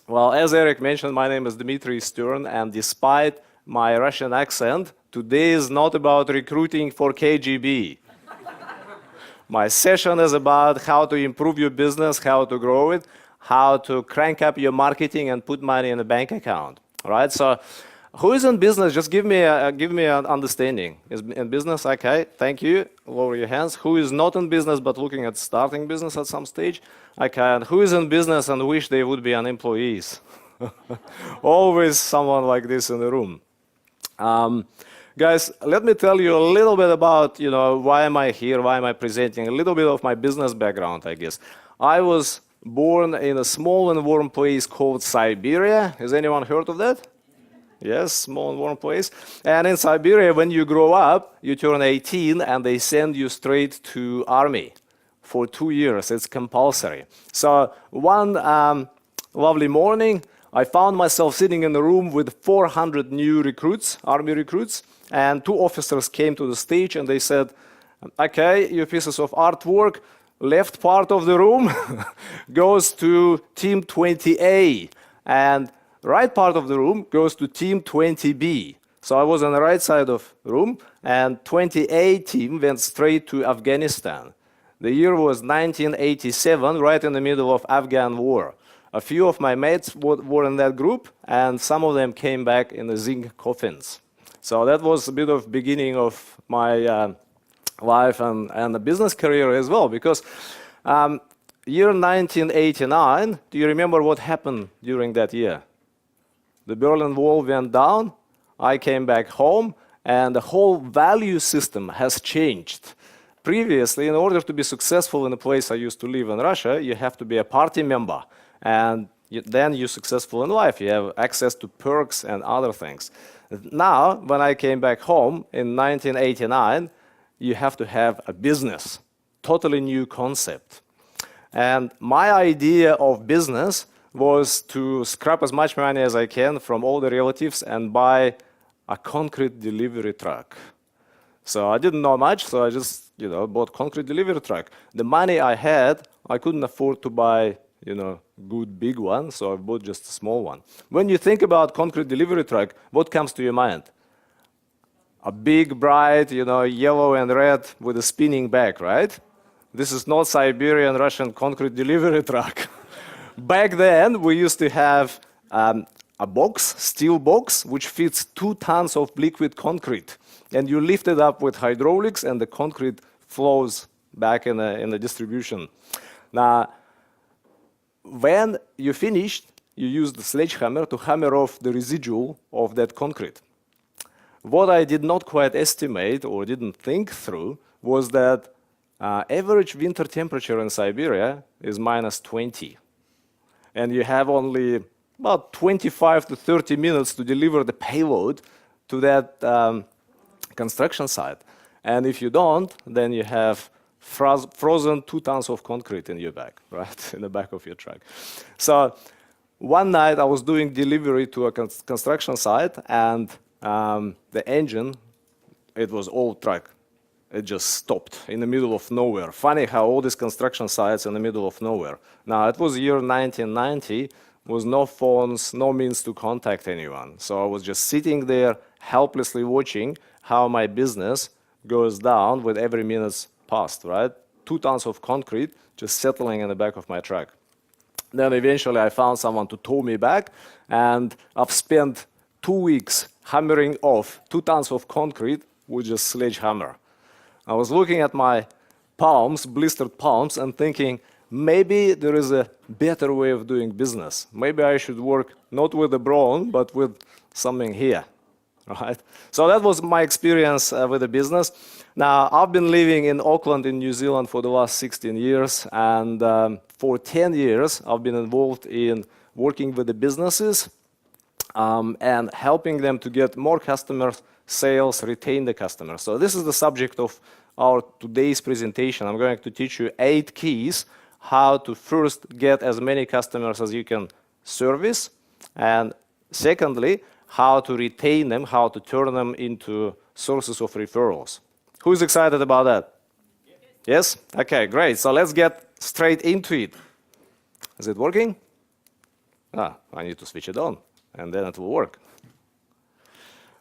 Well, as Eric mentioned, my name is Dmitry Stern, and despite my Russian accent, today is not about recruiting for KGB. My session is about how to improve your business, how to grow it, how to crank up your marketing and put money in a bank account. All right? So, who is in business? Just give me an understanding. Is in business? Okay, thank you. Lower your hands. Who is not in business but looking at starting business at some stage? Okay, and who is in business and wish they would be an employees? Always someone like this in the room. Guys, let me tell you a little bit about, why am I here, why am I presenting, a little bit of my business background, I guess. I was born in a small and warm place called Siberia. Has anyone heard of that? Yes, small and warm place. And in Siberia, when you grow up, you turn 18 and they send you straight to army for 2 years. It's compulsory. So one lovely morning, I found myself sitting in a room with 400 new recruits, army recruits, and 2 officers came to the stage and they said, okay, you pieces of artwork, left part of the room goes to team 20A, and right part of the room goes to team 20B. So I was on the right side of the room, and 20A team went straight to Afghanistan. The year was 1987, right in the middle of Afghan war. A few of my mates were in that group, and some of them came back in the zinc coffins. So that was a bit of beginning of my life and the business career as well, because year 1989, do you remember what happened during that year? The Berlin Wall went down, I came back home, and the whole value system has changed. Previously, in order to be successful in the place I used to live in Russia, you have to be a party member, and then you're successful in life. You have access to perks and other things. Now, when I came back home in 1989, you have to have a business, totally new concept. And my idea of business was to scrap as much money as I can from all the relatives and buy a concrete delivery truck. So I didn't know much, so I just, bought concrete delivery truck. The money I had, I couldn't afford to buy, good big one, so I bought just a small one. When you think about concrete delivery truck, what comes to your mind? A big, bright, yellow and red with a spinning back, right? This is not Siberian Russian concrete delivery truck. Back then, we used to have a box, steel box, which fits 2 tons of liquid concrete. And you lift it up with hydraulics, and the concrete flows back in the distribution. Now, when you finished, you use the sledgehammer to hammer off the residual of that concrete. What I did not quite estimate or didn't think through was that average winter temperature in Siberia is minus 20. And you have only about 25 to 30 minutes to deliver the payload to that construction site. And if you don't, then you have frozen 2 tons of concrete in your back, right, in the back of your truck. So one night I was doing delivery to a construction site, and the engine, it was old truck. It just stopped in the middle of nowhere. Funny how all these construction sites in the middle of nowhere. Now, it was year 1990, with no phones, no means to contact anyone. So I was just sitting there, helplessly watching how my business goes down with every minute passed, right? 2 tons of concrete just settling in the back of my truck. Then eventually I found someone to tow me back, and I've spent 2 weeks hammering off 2 tons of concrete with just sledgehammer. I was looking at my palms, blistered palms, and thinking, maybe there is a better way of doing business. Maybe I should work not with a brawn, but with something here, right? So that was my experience with the business. Now, I've been living in Auckland in New Zealand for the last 16 years, and for 10 years, I've been involved in working with the businesses and helping them to get more customers, sales, retain the customers. So this is the subject of our today's presentation. I'm going to teach you 8 keys how to first get as many customers as you can service, and secondly, how to retain them, how to turn them into sources of referrals. Who's excited about that? Yes? Okay, great. So let's get straight into it. Is it working? I need to switch it on, and then it will work.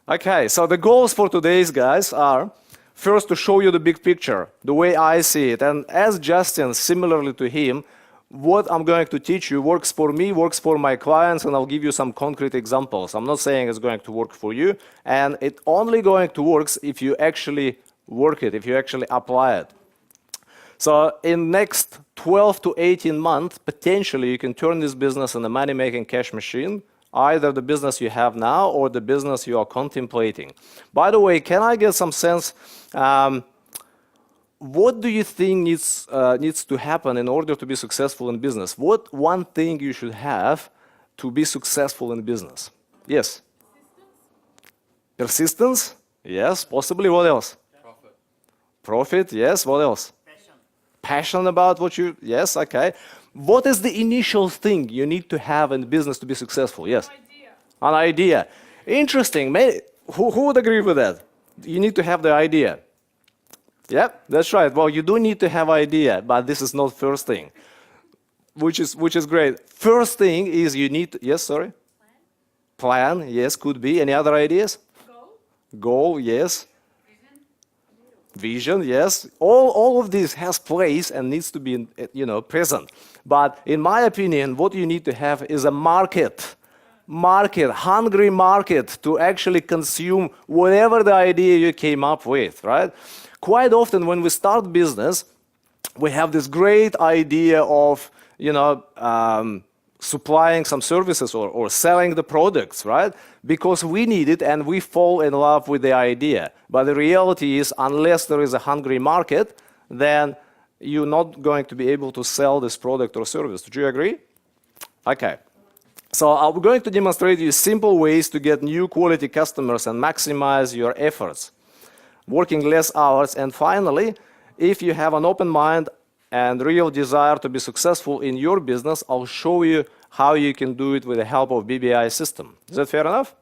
Okay, so the goals for today's guys are first to show you the big picture, the way I see it. And as Justin, similarly to him, what I'm going to teach you works for me, works for my clients, and I'll give you some concrete examples. I'm not saying it's going to work for you, and it's only going to work if you actually work it, if you actually apply it. So in next 12 to 18 months, potentially you can turn this business into a money-making cash machine, either the business you have now or the business you are contemplating. By the way, can I get some sense, what do you think needs to happen in order to be successful in business? What one thing you should have to be successful in business? Yes? Persistence? Yes, possibly. What else? Profit. Profit, yes. What else? Passion about what you, yes, okay. What is the initial thing you need to have in business to be successful? Yes? An idea. Interesting. Who would agree with that? You need to have the idea. Yeah, that's right. Well, you do need to have idea, but this is not first thing, which is great. First thing is you need to, yes, sorry? Plan, yes, could be. Any other ideas? Goal, yes. Vision, yes. All of this has place and needs to be, present. But in my opinion, what you need to have is a market, hungry market to actually consume whatever the idea you came up with, right? Quite often when we start business, we have this great idea of, supplying some services or selling the products, right? Because we need it and we fall in love with the idea. But the reality is, unless there is a hungry market, then you're not going to be able to sell this product or service. Do you agree? Okay. So I'm going to demonstrate you simple ways to get new quality customers and maximize your efforts, working less hours. And finally, if you have an open mind and real desire to be successful in your business, I'll show you how you can do it with the help of BBI system. Is that fair enough?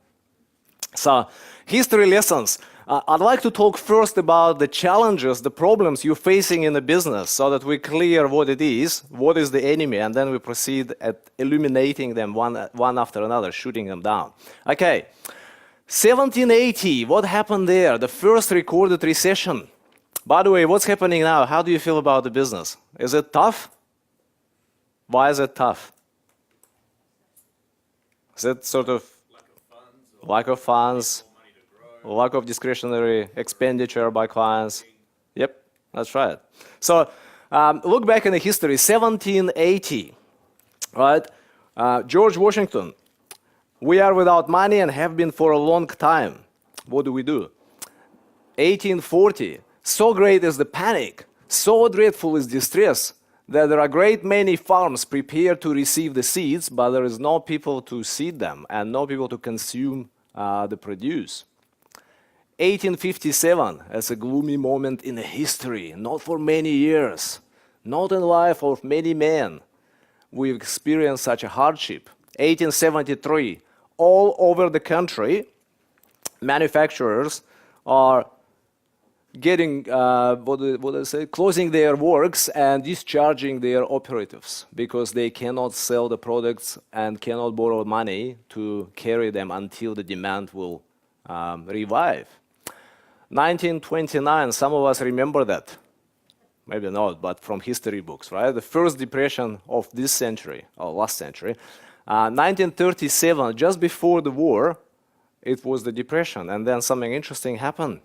So, history lessons. I'd like to talk first about the challenges, the problems you're facing in the business so that we're clear what it is, what is the enemy, and then we proceed at eliminating them one after another, shooting them down. Okay, 1780, what happened there? The first recorded recession. By the way, what's happening now? How do you feel about the business? Is it tough? Why is it tough? Is it sort of lack of funds, lack of discretionary expenditure by clients? Yep, that's right. So look back in the history, 1780, right? George Washington, we are without money and have been for a long time. What do we do? 1840. So great is the panic, so dreadful is distress, that there are a great many farms prepared to receive the seeds, but there is no people to seed them and no people to consume the produce. 1857, as a gloomy moment in history, not for many years, not in life of many men, we've experienced such a hardship. 1873, all over the country, manufacturers are getting, closing their works and discharging their operatives because they cannot sell the products and cannot borrow money to carry them until the demand will revive. 1929, some of us remember that. Maybe not, but from history books, right? The first depression of this century, or last century. 1937, just before the war, it was the depression, and then something interesting happened.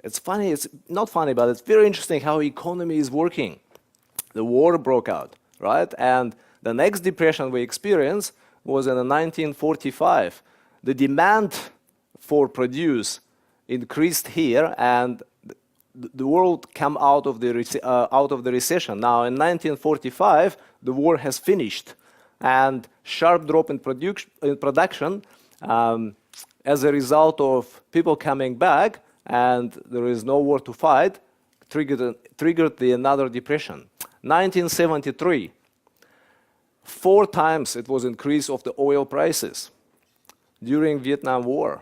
It's funny, it's not funny, but it's very interesting how economy is working. The war broke out, right? And the next depression we experienced was in 1945. The demand for produce increased here, and the world came out of the recession. Now, in 1945, the war has finished, and sharp drop in production as a result of people coming back, and there is no war to fight, triggered the another depression. 1973, 4 times it was increase of the oil prices during Vietnam War.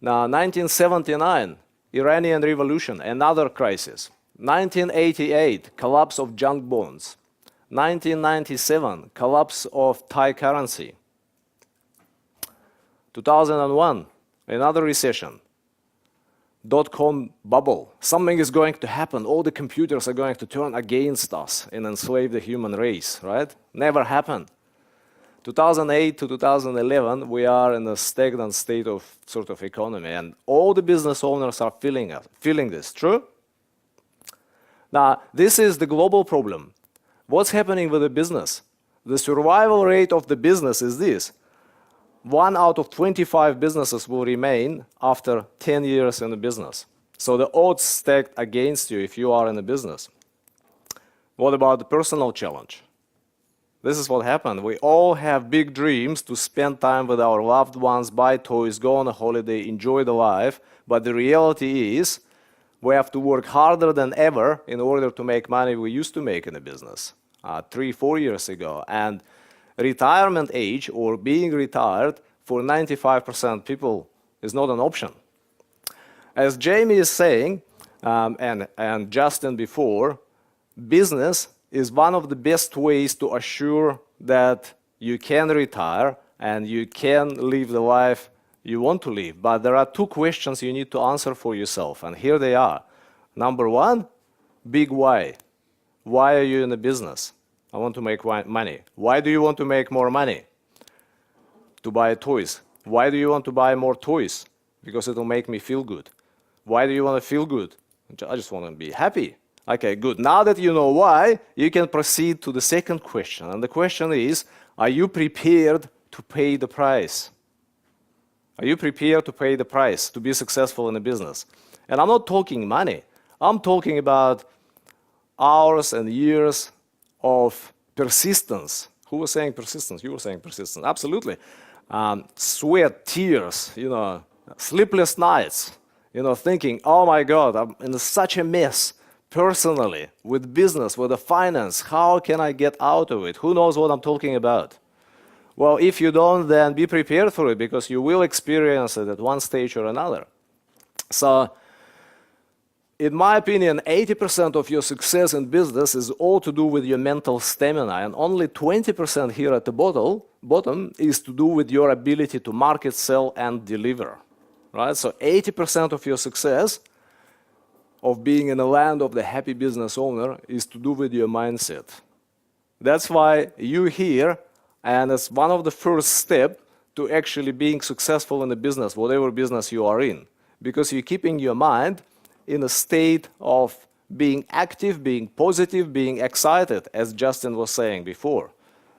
Now, 1979, Iranian Revolution, another crisis. 1988, collapse of junk bonds. 1997, collapse of Thai currency. 2001, another recession. Dot-com bubble. Something is going to happen. All the computers are going to turn against us and enslave the human race, right? Never happened. 2008 to 2011, we are in a stagnant state of sort of economy, and all the business owners are feeling this. True? Now, this is the global problem. What's happening with the business? The survival rate of the business is this. 1 out of 25 businesses will remain after 10 years in the business. So the odds stacked against you if you are in the business. What about the personal challenge? This is what happened. We all have big dreams to spend time with our loved ones, buy toys, go on a holiday, enjoy the life. But the reality is we have to work harder than ever in order to make money we used to make in the business 3-4 years ago. And retirement age or being retired for 95% people is not an option. As Jamie is saying, and Justin before, business is one of the best ways to assure that you can retire and you can live the life you want to live. But there are 2 questions you need to answer for yourself, and here they are. Number 1, big why. Why are you in the business? I want to make money. Why do you want to make more money? To buy toys. Why do you want to buy more toys? Because it will make me feel good. Why do you want to feel good? I just want to be happy. Okay, good. Now that you know why, you can proceed to the second question. And the question is, are you prepared to pay the price? Are you prepared to pay the price to be successful in a business? And I'm not talking money. I'm talking about hours and years of persistence. Who was saying persistence? You were saying persistence. Absolutely. Sweat, tears, sleepless nights, thinking, oh my God, I'm in such a mess personally, with business, with the finance. How can I get out of it? Who knows what I'm talking about? Well, if you don't, then be prepared for it, because you will experience it at one stage or another. So, in my opinion, 80% of your success in business is all to do with your mental stamina, and only 20% here at the bottom is to do with your ability to market, sell, and deliver. Right? So 80% of your success of being in the land of the happy business owner is to do with your mindset. That's why you're here, and it's one of the first steps to actually being successful in the business, whatever business you are in, because you're keeping your mind in a state of being active, being positive, being excited, as Justin was saying before.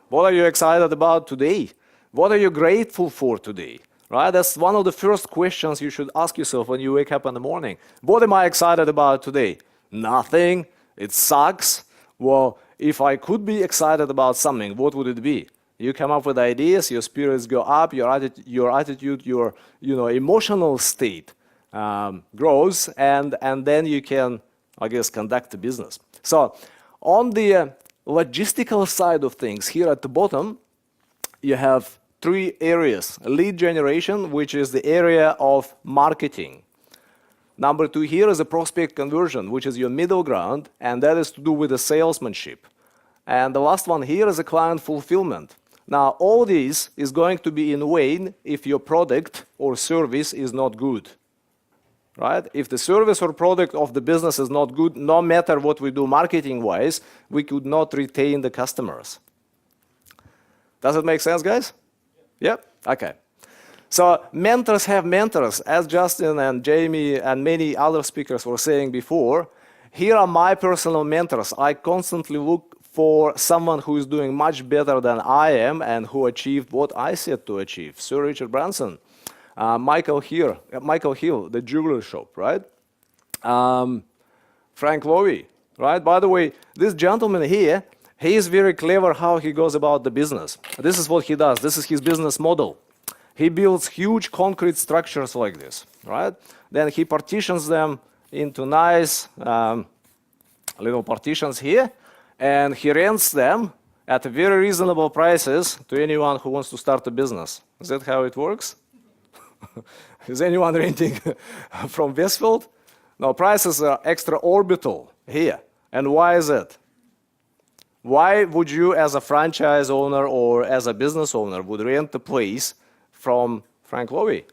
What are you excited about today? What are you grateful for today? Right? That's one of the first questions you should ask yourself when you wake up in the morning. What am I excited about today? Nothing. It sucks. Well, if I could be excited about something, what would it be? You come up with ideas, your spirits go up, your attitude, your emotional state grows, and then you can, I guess, conduct the business. So on the logistical side of things, here at the bottom, you have 3 areas. Lead generation, which is the area of marketing. Number 2 here is a prospect conversion, which is your middle ground, and that is to do with the salesmanship. And the last one here is a client fulfillment. Now, all this is going to be in vain if your product or service is not good. Right? If the service or product of the business is not good, no matter what we do marketing-wise, we could not retain the customers. Does it make sense, guys? Yeah? Okay. So mentors have mentors, as Justin and Jamie and many other speakers were saying before. Here are my personal mentors. I constantly look for someone who is doing much better than I am and who achieved what I set to achieve. Sir Richard Branson, Michael Hill, the jeweler shop, right? Frank Lowy, right? By the way, this gentleman here, he is very clever how he goes about the business. This is what he does. This is his business model. He builds huge concrete structures like this, right? Then he partitions them into nice little partitions here, and he rents them at very reasonable prices to anyone who wants to start a business. Is that how it works? Is anyone renting from Westfield? No, prices are extra orbital here. And why is it? Why would you, as a franchise owner or as a business owner, would rent the place from Frank Lowy?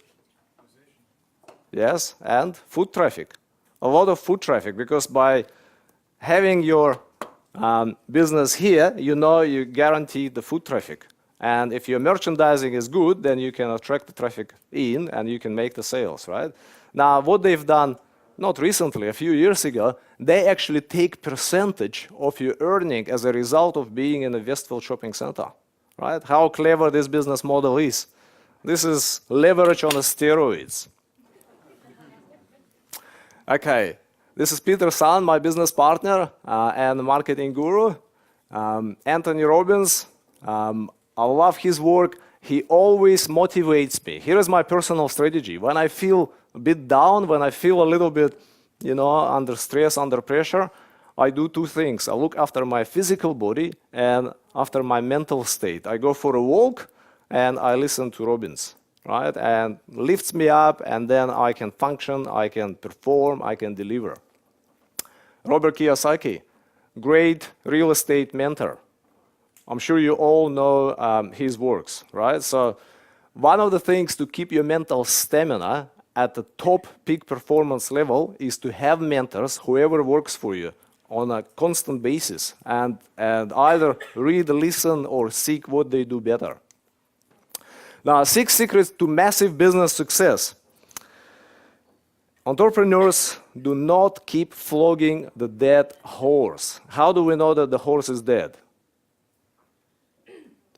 Yes, and foot traffic. A lot of foot traffic, because by having your business here, you know you guarantee the foot traffic. And if your merchandising is good, then you can attract the traffic in and you can make the sales, right? Now, what they've done, not recently, a few years ago, they actually take percentage of your earning as a result of being in a Westfield shopping center, right? How clever this business model is. This is leverage on the steroids. Okay, this is Peter San, my business partner and marketing guru. Anthony Robbins, I love his work. He always motivates me. Here is my personal strategy. When I feel a bit down, when I feel a little bit, under stress, under pressure, I do two things. I look after my physical body and after my mental state. I go for a walk and I listen to Robbins, right? And lifts me up, and then I can function, I can perform, I can deliver. Robert Kiyosaki, great real estate mentor. I'm sure you all know his works, right? So one of the things to keep your mental stamina at the top peak performance level is to have mentors, whoever works for you, on a constant basis, and either read, listen, or seek what they do better. Now, 6 secrets to massive business success. Entrepreneurs do not keep flogging the dead horse. How do we know that the horse is dead?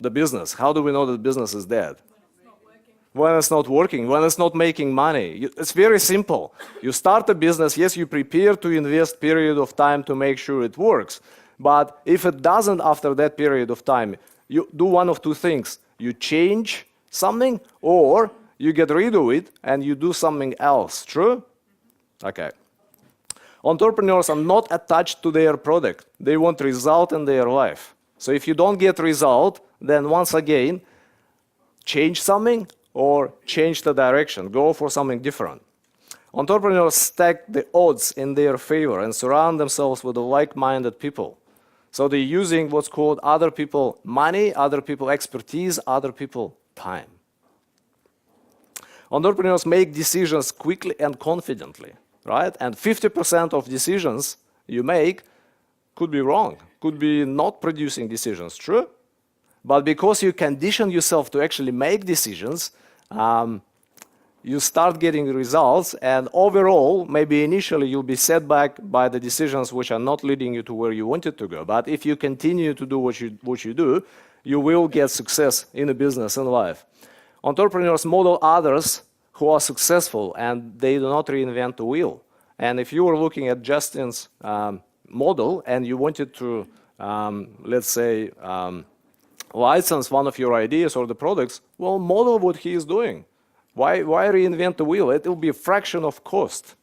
The business. How do we know that the business is dead? When it's not working, when it's not making money. It's very simple. You start a business, yes, you prepare to invest period of time to make sure it works. But if it doesn't after that period of time, you do one of two things. You change something, or you get rid of it and you do something else. True? Okay. Entrepreneurs are not attached to their product. They want result in their life. So if you don't get result, then once again, change something or change the direction. Go for something different. Entrepreneurs stack the odds in their favor and surround themselves with like-minded people. So they're using what's called other people money, other people expertise, other people time. Entrepreneurs make decisions quickly and confidently, right? And 50% of decisions you make could be wrong, could be not producing decisions, true? But because you condition yourself to actually make decisions, you start getting results, and overall, maybe initially you'll be set back by the decisions which are not leading you to where you wanted to go. But if you continue to do what you do, you will get success in a business and life. Entrepreneurs model others who are successful, and they do not reinvent the wheel. And if you were looking at Justin's model and you wanted to, let's say, license one of your ideas or the products, well, model what he is doing. Why reinvent the wheel? It will be a fraction of cost.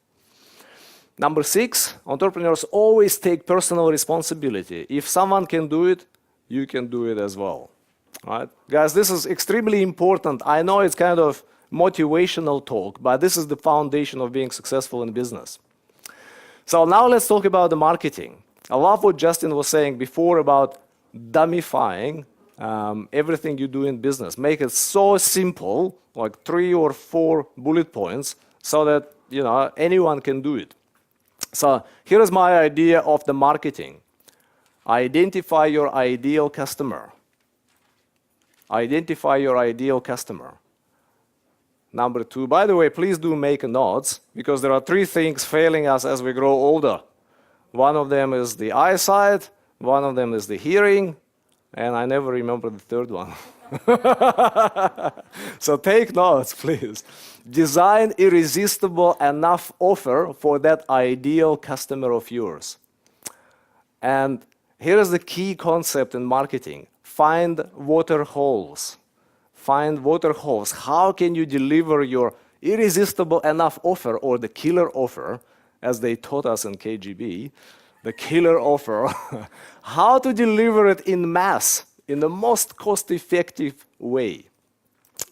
Number 6, entrepreneurs always take personal responsibility. If someone can do it, you can do it as well. Right? Guys, this is extremely important. I know it's kind of motivational talk, but this is the foundation of being successful in business. So now let's talk about the marketing. I love what Justin was saying before about dumbifying everything you do in business. Make it so simple, like 3 or 4 bullet points, so that anyone can do it. So here is my idea of the marketing. Identify your ideal customer. Identify your ideal customer. Number 2, by the way, please do make notes, because there are 3 things failing us as we grow older. One of them is the eyesight, one of them is the hearing, and I never remember the third one. So take notes, please. Design irresistible enough offer for that ideal customer of yours. And here is the key concept in marketing. Find water holes. Find water holes. How can you deliver your irresistible enough offer, or the killer offer, as they taught us in KGB, the killer offer, how to deliver it in mass in the most cost-effective way.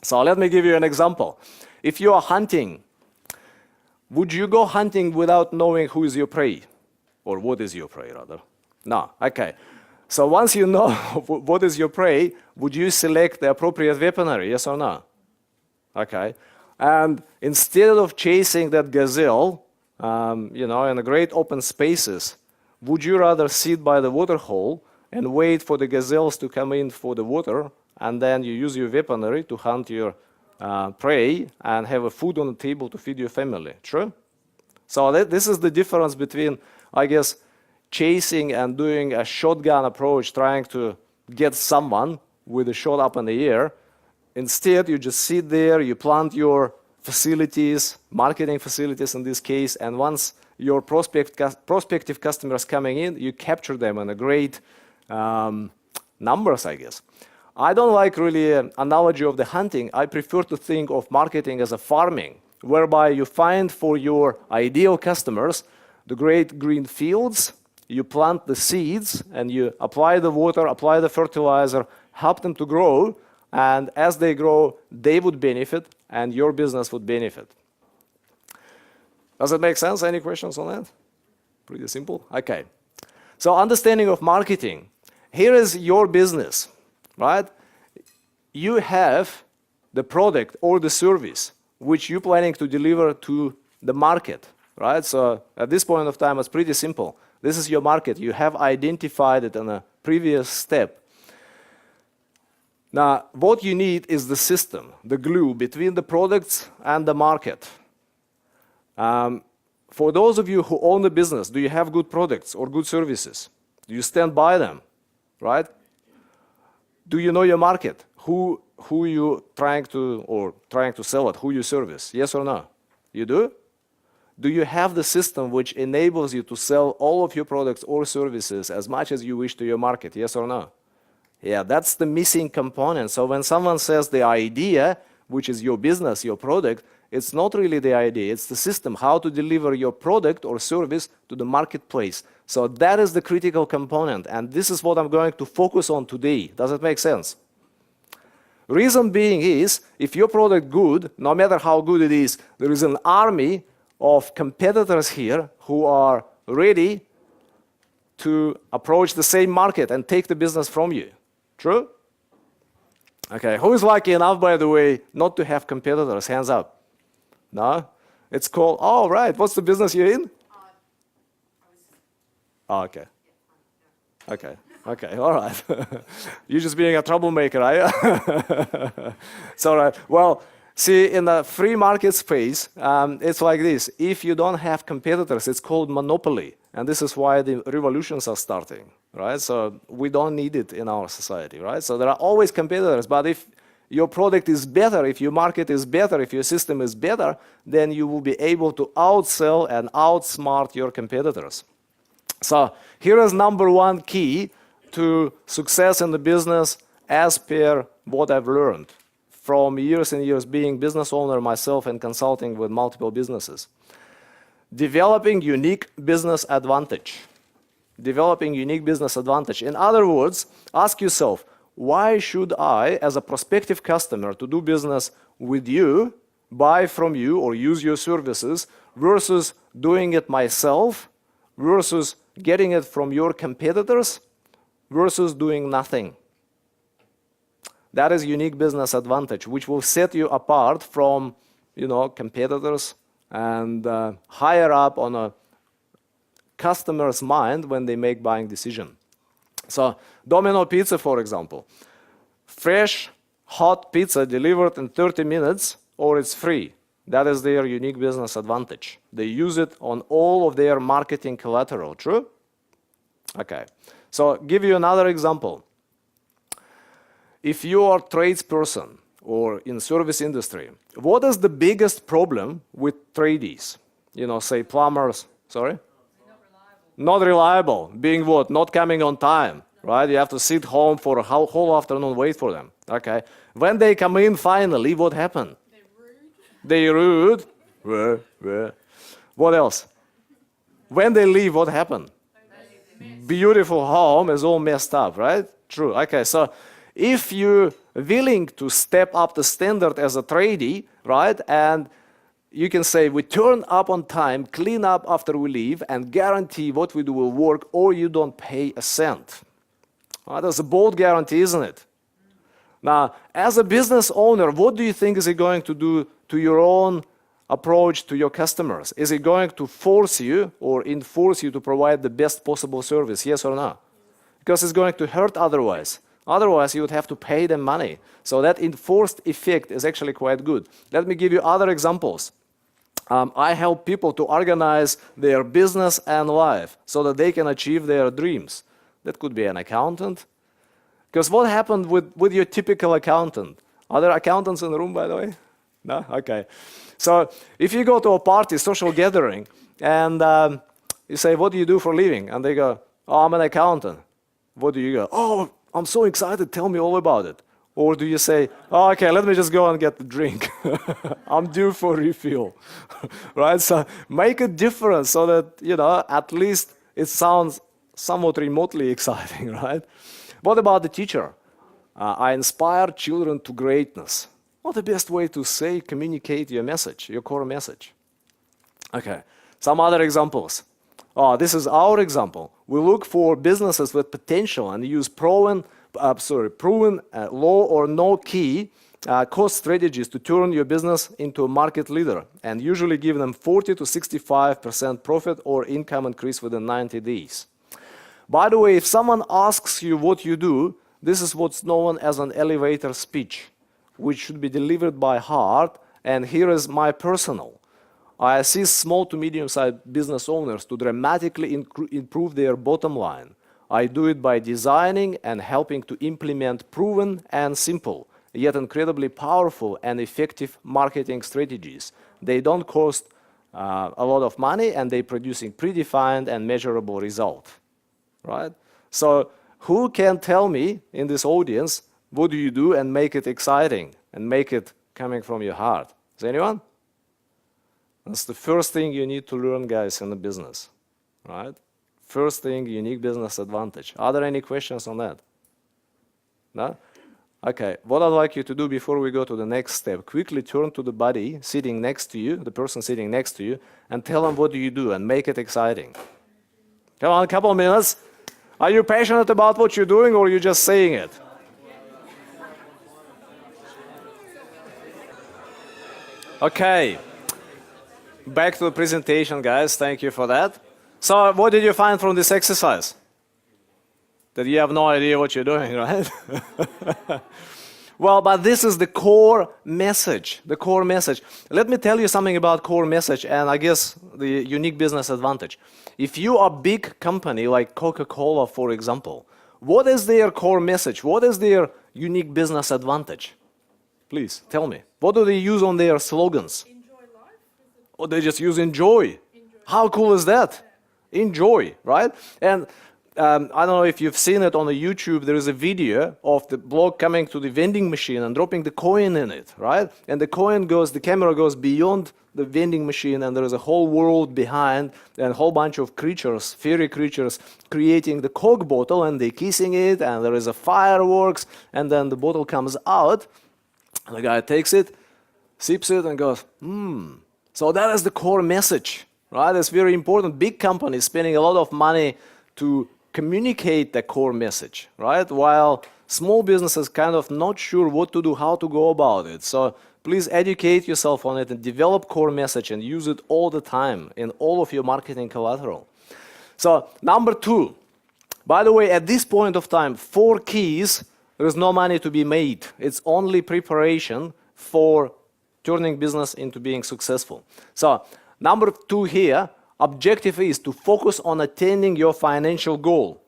So let me give you an example. If you are hunting, would you go hunting without knowing who is your prey? Or what is your prey, rather? No, okay. So once you know what is your prey, would you select the appropriate weaponry, yes or no? Okay. And instead of chasing that gazelle, in the great open spaces, would you rather sit by the water hole and wait for the gazelles to come in for the water, and then you use your weaponry to hunt your prey and have a food on the table to feed your family? True? So this is the difference between, I guess, chasing and doing a shotgun approach, trying to get someone with a shot up in the air. Instead, you just sit there, you plant your facilities, marketing facilities in this case, and once your prospective customers coming in, you capture them in a great numbers, I guess. I don't like really an analogy of the hunting. I prefer to think of marketing as a farming, whereby you find for your ideal customers the great green fields, you plant the seeds, and you apply the water, apply the fertilizer, help them to grow, and as they grow, they would benefit, and your business would benefit. Does it make sense? Any questions on that? Pretty simple. Okay. So understanding of marketing. Here is your business, right? You have the product or the service which you're planning to deliver to the market, right? So at this point of time, it's pretty simple. This is your market. You have identified it in a previous step. Now, what you need is the system, the glue between the products and the market. For those of you who own the business, do you have good products or good services? Do you stand by them, right? Do you know your market? Who you trying to sell it? Who you service? Yes or no? You do? Do you have the system which enables you to sell all of your products or services as much as you wish to your market? Yes or no? Yeah, that's the missing component. So when someone says the idea, which is your business, your product, it's not really the idea, it's the system, how to deliver your product or service to the marketplace. So that is the critical component, and this is what I'm going to focus on today. Does it make sense? Reason being is, if your product good, no matter how good it is, there is an army of competitors here who are ready to approach the same market and take the business from you. True? Okay, who is lucky enough, by the way, not to have competitors? Hands up. No? It's called, oh, right, what's the business you're in? Oh, okay. Okay, okay, all right. You're just being a troublemaker, are you? It's all right. Well, see, in the free market space, it's like this. If you don't have competitors, it's called monopoly. And this is why the revolutions are starting, right? So we don't need it in our society, right? So there are always competitors, but if your product is better, if your market is better, if your system is better, then you will be able to outsell and outsmart your competitors. So here is number one key to success in the business as per what I've learned from years and years being business owner myself and consulting with multiple businesses. Developing unique business advantage. Developing unique business advantage. In other words, ask yourself, why should I, as a prospective customer, to do business with you, buy from you or use your services, versus doing it myself, versus getting it from your competitors, versus doing nothing? That is unique business advantage, which will set you apart from, competitors and higher up on a customer's mind when they make buying decision. So Domino Pizza, for example, fresh, hot pizza delivered in 30 minutes, or it's free. That is their unique business advantage. They use it on all of their marketing collateral. True? Okay. So give you another example. If you are a tradesperson or in service industry, what is the biggest problem with tradies? Say plumbers, sorry? Not reliable. Being what? Not coming on time, right? You have to sit home for a whole afternoon, wait for them. Okay. When they come in finally, what happened? They're rude. What else? When they leave, what happened? Beautiful home is all messed up, right? True. Okay, so if you're willing to step up the standard as a tradie, right, and you can say, we turn up on time, clean up after we leave, and guarantee what we do will work, or you don't pay a cent. That's a bold guarantee, isn't it? Now, as a business owner, what do you think is it going to do to your own approach to your customers? Is it going to force you or enforce you to provide the best possible service, yes or no? Because it's going to hurt otherwise. Otherwise, you would have to pay them money. So that enforced effect is actually quite good. Let me give you other examples. I help people to organize their business and life so that they can achieve their dreams. That could be an accountant. Because what happened with your typical accountant? Are there accountants in the room, by the way? No? Okay. So if you go to a party, social gathering, and you say, what do you do for a living? And they go, oh, I'm an accountant. What do you go? Oh, I'm so excited, tell me all about it. Or do you say, oh, okay, let me just go and get the drink. I'm due for refill. Right? So make a difference so that, at least it sounds somewhat remotely exciting, right? What about the teacher? I inspire children to greatness. What the best way to communicate your message, your core message? Okay, some other examples. Oh, this is our example. We look for businesses with potential and use proven low or no key cost strategies to turn your business into a market leader and usually give them 40 to 65% profit or income increase within 90 days. By the way, if someone asks you what you do, this is what's known as an elevator speech, which should be delivered by heart, and here is my personal. I assist small to medium-sized business owners to dramatically improve their bottom line. I do it by designing and helping to implement proven and simple, yet incredibly powerful and effective marketing strategies. They don't cost a lot of money, and they're producing predefined and measurable results. Right? So who can tell me in this audience, what do you do and make it exciting and make it coming from your heart? Is anyone? That's the first thing you need to learn, guys, in the business, right? First thing, unique business advantage. Are there any questions on that? No? Okay, what I'd like you to do before we go to the next step, quickly turn to the buddy sitting next to you, the person sitting next to you, and tell them what do you do and make it exciting. Come on, a couple of minutes. Are you passionate about what you're doing, or are you just saying it? Okay. Back to the presentation, guys. Thank you for that. So what did you find from this exercise? That you have no idea what you're doing, right? Well, but this is the core message, the core message. Let me tell you something about core message and I guess the unique business advantage. If you are a big company like Coca-Cola, for example, what is their core message? What is their unique business advantage? Please tell me. What do they use on their slogans? Or they just use enjoy. How cool is that? Enjoy, right? And I don't know if you've seen it on the YouTube, there is a video of the bloke coming to the vending machine and dropping the coin in it, right? And the camera goes beyond the vending machine and there is a whole world behind and a whole bunch of creatures, fairy creatures, creating the Coke bottle and they're kissing it and there is a fireworks and then the bottle comes out and the guy takes it, sips it and goes, So that is the core message, right? It's very important. Big companies spending a lot of money to communicate the core message, right? While small businesses kind of not sure what to do, how to go about it. So please educate yourself on it and develop core message and use it all the time in all of your marketing collateral. So number 2, by the way, at this point of time, 4 keys, there is no money to be made. It's only preparation for turning business into being successful. So number 2 here, objective is to focus on attaining your financial goal.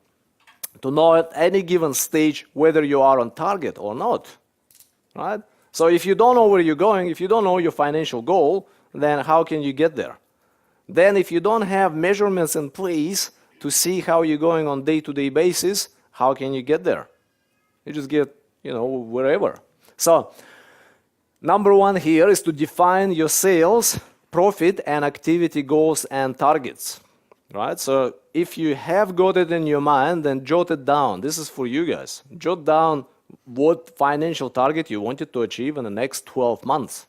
To know at any given stage whether you are on target or not, right? So if you don't know where you're going, if you don't know your financial goal, then how can you get there? Then if you don't have measurements in place to see how you're going on day-to-day basis, how can you get there? You just get, wherever. So number 1 here is to define your sales, profit and activity goals and targets, right? So if you have got it in your mind, then jot it down. This is for you guys. Jot down what financial target you wanted to achieve in the next 12 months.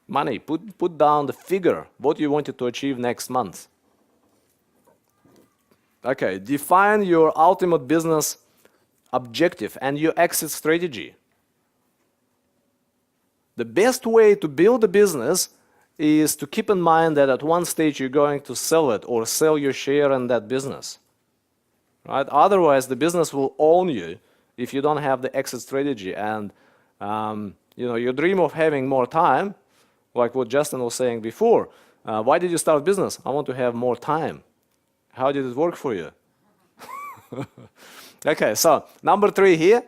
Money, put down the figure, what you wanted to achieve next month. Okay, define your ultimate business objective and your exit strategy. The best way to build a business is to keep in mind that at one stage you're going to sell it or sell your share in that business. Right? Otherwise, the business will own you if you don't have the exit strategy. And your dream of having more time, like what Justin was saying before, why did you start business? I want to have more time. How did it work for you? Okay, so number 3 here,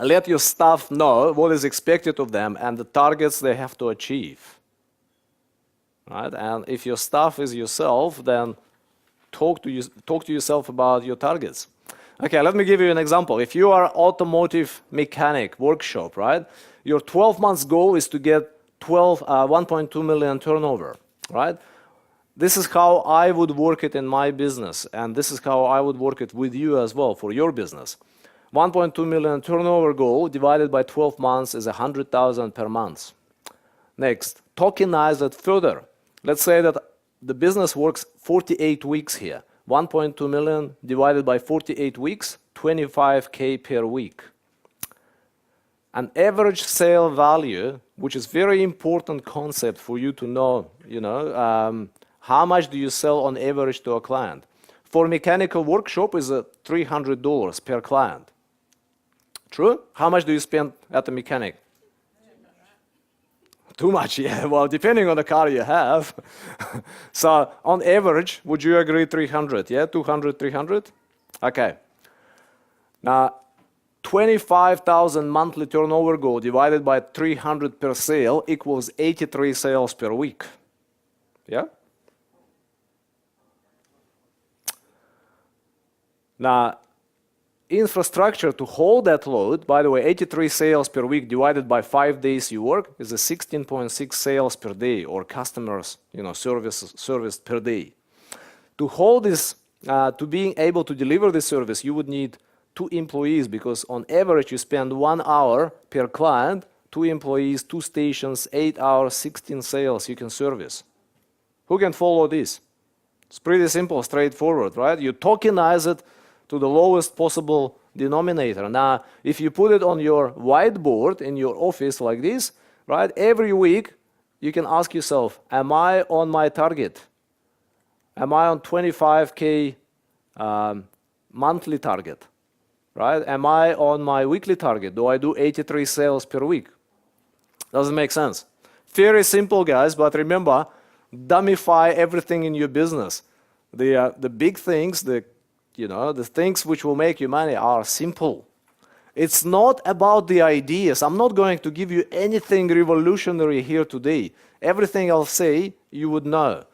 let your staff know what is expected of them and the targets they have to achieve. Right? And if your staff is yourself, then talk to yourself about your targets. Okay, let me give you an example. If you are automotive mechanic workshop, right? Your 12 months goal is to get 1.2 million turnover, right? This is how I would work it in my business, and this is how I would work it with you as well for your business. 1.2 million turnover goal divided by 12 months is 100,000 per month. Next, tokenize it further. Let's say that the business works 48 weeks here. 1.2 million divided by 48 weeks, 25K per week. An average sale value, which is very important concept for you to know, how much do you sell on average to a client? For mechanical workshop is $300 per client. True? How much do you spend at a mechanic? Too much, yeah. Well, depending on the car you have. So on average, would you agree 300? Yeah, 200, 300? Okay. Now, 25,000 monthly turnover goal divided by 300 per sale equals 83 sales per week. Yeah? Now, infrastructure to hold that load, by the way, 83 sales per week divided by 5 days you work is a 16.6 sales per day, or customers, serviced per day. To hold this, to being able to deliver this service, you would need 2 employees, because on average you spend 1 hour per client, 2 employees, 2 stations, 8 hours, 16 sales you can service. Who can follow this? It's pretty simple, straightforward, right? You tokenize it to the lowest possible denominator. Now, if you put it on your whiteboard in your office like this, right, every week you can ask yourself, am I on my target? Am I on 25K monthly target? Right? Am I on my weekly target? Do I do 83 sales per week? Doesn't make sense. Very simple, guys, but remember, dumbify everything in your business. The big things, the things which will make you money are simple. It's not about the ideas. I'm not going to give you anything revolutionary here today. Everything I'll say, you would know.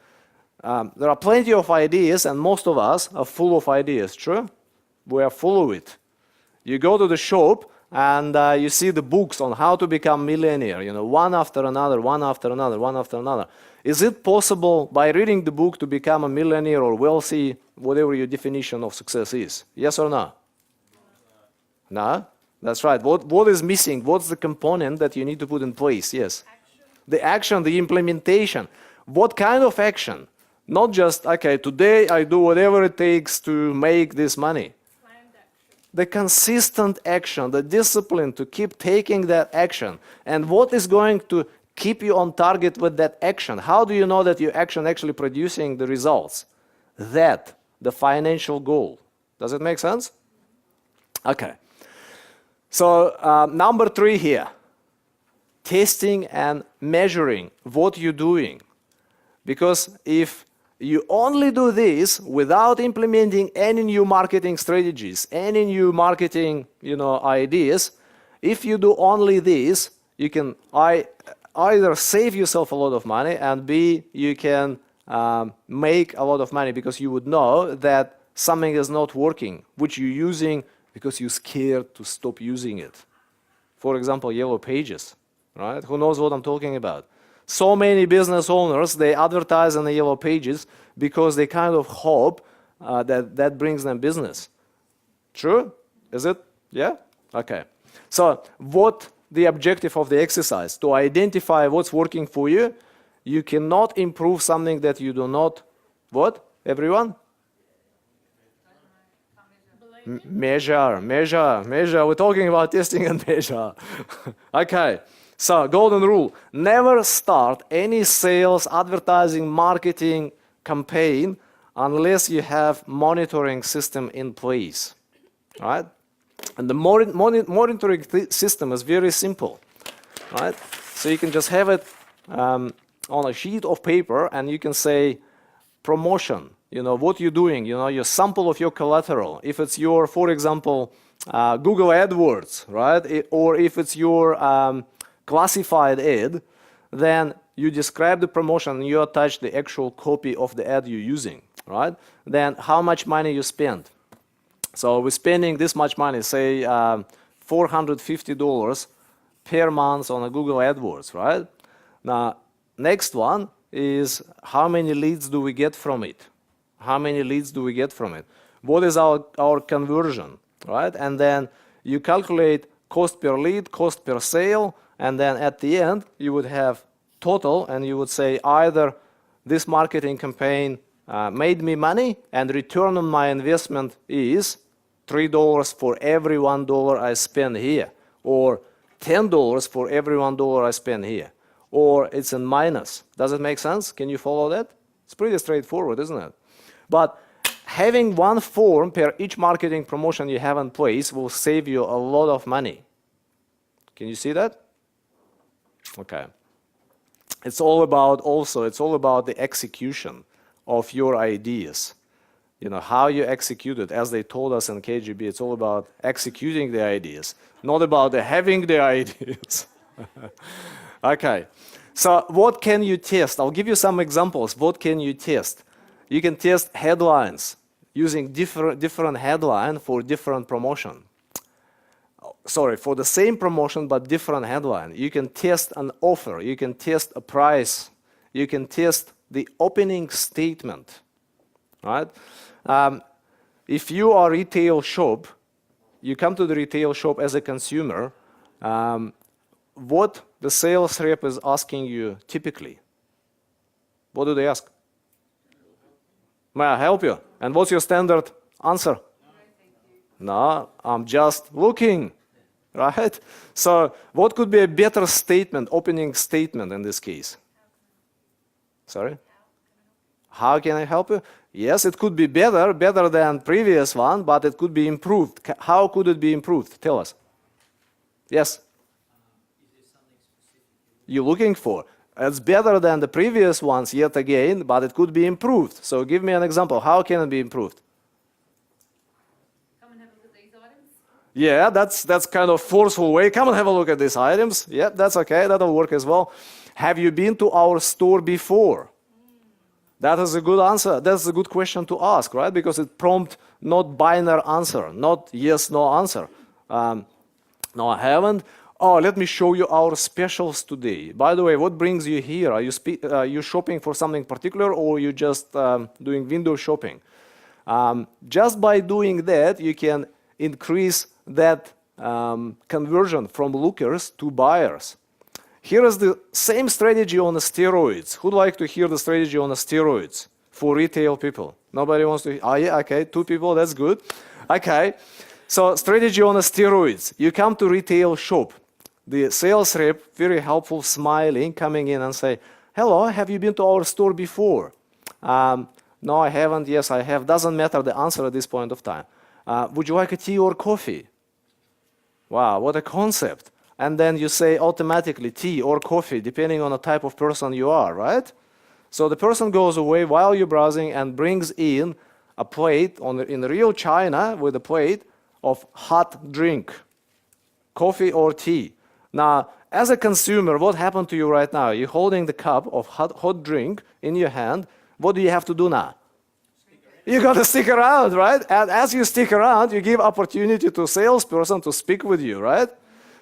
There are plenty of ideas, and most of us are full of ideas, true? We are full of it. You go to the shop, and you see the books on how to become millionaire, one after another, one after another, one after another. Is it possible by reading the book to become a millionaire or wealthy, whatever your definition of success is? Yes or no? No? That's right. What is missing? What's the component that you need to put in place? Yes. Action. The action, the implementation. What kind of action? Not just, okay, today I do whatever it takes to make this money. The consistent action, the discipline to keep taking that action. And what is going to keep you on target with that action? How do you know that your action actually producing the results? That, the financial goal. Does it make sense? Okay. So number 3 here, testing and measuring what you're doing. Because if you only do this without implementing any new marketing strategies, any new marketing, ideas, if you do only this, you can either save yourself a lot of money, and B, you can make a lot of money because you would know that something is not working, which you're using because you're scared to stop using it. For example, Yellow Pages, right? Who knows what I'm talking about? So many business owners, they advertise on the Yellow Pages because they kind of hope that brings them business. True? Is it? Yeah? Okay. So what the objective of the exercise? To identify what's working for you. You cannot improve something that you do not, what? Everyone? Measure. We're talking about testing and measure. Okay. So, golden rule. Never start any sales, advertising, marketing campaign unless you have monitoring system in place. Right? And the monitoring system is very simple. Right? So you can just have it on a sheet of paper and you can say promotion. What you're doing, your sample of your collateral. If it's your, for example, Google AdWords, right? Or if it's your classified ad, then you describe the promotion and you attach the actual copy of the ad you're using, right? Then how much money you spend. So we're spending this much money, say $450 per month on a Google AdWords, right? Now, next one is how many leads do we get from it? How many leads do we get from it? What is our conversion, right? And then you calculate cost per lead, cost per sale, and then at the end, you would have total, and you would say either this marketing campaign made me money, and return on my investment is $3 for every $1 I spend here, or $10 for every $1 I spend here, or it's in minus. Does it make sense? Can you follow that? It's pretty straightforward, isn't it? But having one form per each marketing promotion you have in place will save you a lot of money. Can you see that? Okay. It's all about the execution of your ideas. How you execute it. As they told us in KGB, it's all about executing the ideas, not about having the ideas. Okay. So what can you test? I'll give you some examples. What can you test? You can test headlines using different headline for different promotion. Sorry, for the same promotion but different headline. You can test an offer. You can test a price. You can test the opening statement. Right? If you are a retail shop, you come to the retail shop as a consumer, what the sales rep is asking you typically? What do they ask? May I help you? And what's your standard answer? No, I'm just looking, right? So what could be a better statement, opening statement in this case? Sorry? How can I help you? Yes, it could be better than previous one, but it could be improved. How could it be improved? Tell us. Yes? Is there something specific you're looking for? It's better than the previous ones yet again, but it could be improved. So give me an example. How can it be improved? Come and have a look at these items. Yeah, that's kind of forceful way. Come and have a look at these items. Yeah, that's okay. That'll work as well. Have you been to our store before? That is a good answer. That's a good question to ask, right? Because it prompts not binary answer, not yes, no answer. No, I haven't. Oh, let me show you our specials today. By the way, what brings you here? Are you shopping for something particular, or are you just doing window shopping? Just by doing that, you can increase that conversion from lookers to buyers. Here is the same strategy on the steroids. Who'd like to hear the strategy on the steroids for retail people? Nobody wants to? Oh, yeah, okay, 2 people, that's good. Okay, so strategy on the steroids. You come to retail shop. The sales rep, very helpful, smiling, coming in and say, hello, have you been to our store before? No, I haven't. Yes, I have. Doesn't matter the answer at this point of time. Would you like a tea or coffee? Wow, what a concept. And then you say automatically tea or coffee, depending on the type of person you are, right? So the person goes away while you're browsing and brings in a plate in real China with a plate of hot drink, coffee or tea. Now, as a consumer, what happened to you right now? You're holding the cup of hot drink in your hand. What do you have to do now? You got to stick around, right? And as you stick around, you give opportunity to a salesperson to speak with you, right?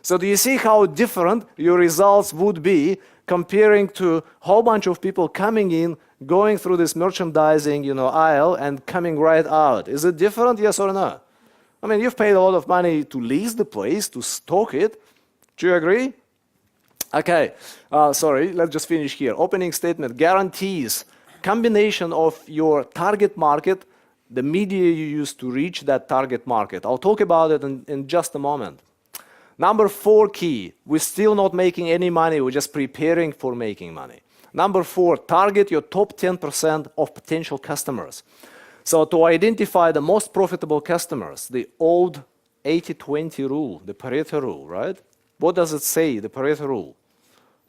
So do you see how different your results would be comparing to a whole bunch of people coming in, going through this merchandising, aisle and coming right out? Is it different, yes or no? I mean, you've paid a lot of money to lease the place, to stock it. Do you agree? Okay, sorry, let's just finish here. Opening statement guarantees combination of your target market the media you use to reach that target market. I'll talk about it in just a moment. Number 4 key, we're still not making any money, we're just preparing for making money. Number 4, target your top 10% of potential customers. So to identify the most profitable customers, the old 80-20 rule, the Pareto rule, right? What does it say, the Pareto rule?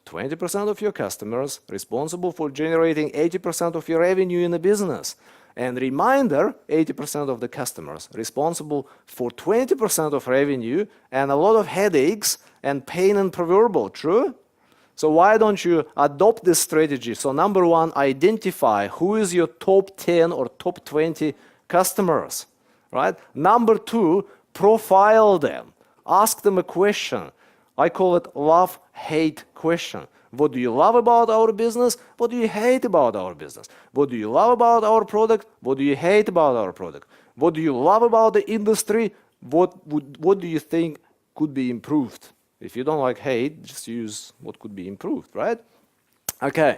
20% of your customers responsible for generating 80% of your revenue in a business. And reminder, 80% of the customers responsible for 20% of revenue and a lot of headaches and pain and proverbial, true? So why don't you adopt this strategy? So number 1, identify who is your top 10 or top 20 customers, right? Number 2, profile them. Ask them a question. I call it love-hate question. What do you love about our business? What do you hate about our business? What do you love about our product? What do you hate about our product? What do you love about the industry? What do you think could be improved? If you don't like hate, just use what could be improved, right? Okay,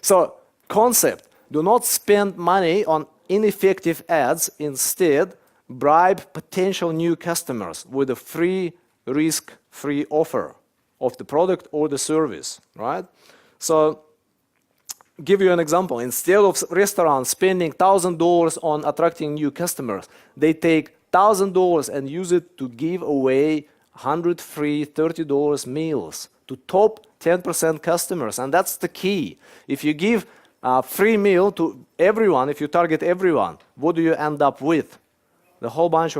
so concept, do not spend money on ineffective ads. Instead, bribe potential new customers with a free, risk-free offer of the product or the service, right? So, give you an example. Instead of restaurants spending $1,000 on attracting new customers, they take $1,000 and use it to give away 100 free $30 meals to top 10% customers. And that's the key. If you give a free meal to everyone, if you target everyone, what do you end up with? A whole bunch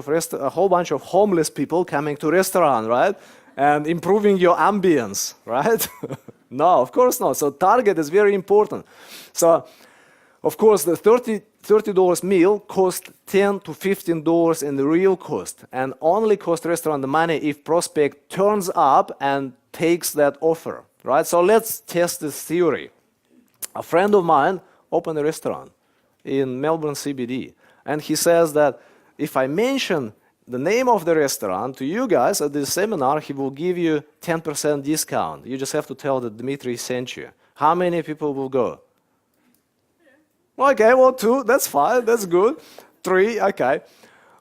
of homeless people coming to restaurant, right? And improving your ambience, right? No, of course not. So target is very important. So, of course, the $30 meal costs $10 to $15 in the real cost, and only cost restaurant the money if prospect turns up and takes that offer, right? So let's test this theory. A friend of mine opened a restaurant in Melbourne CBD, and he says that if I mention the name of the restaurant to you guys at this seminar, he will give you 10% discount. You just have to tell that Dmitry sent you. How many people will go? Okay, well, 2, that's fine, that's good. 3, okay.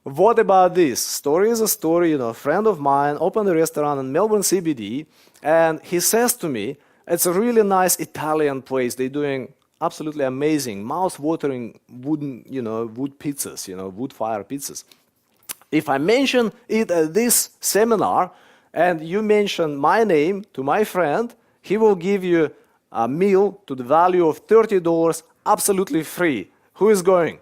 What about this? Story is a story, a friend of mine opened a restaurant in Melbourne CBD, and he says to me, it's a really nice Italian place. They're doing absolutely amazing, mouth-watering wood pizzas, wood-fire pizzas. If I mention it at this seminar, and you mention my name to my friend, he will give you a meal to the value of $30, absolutely free. Who is going?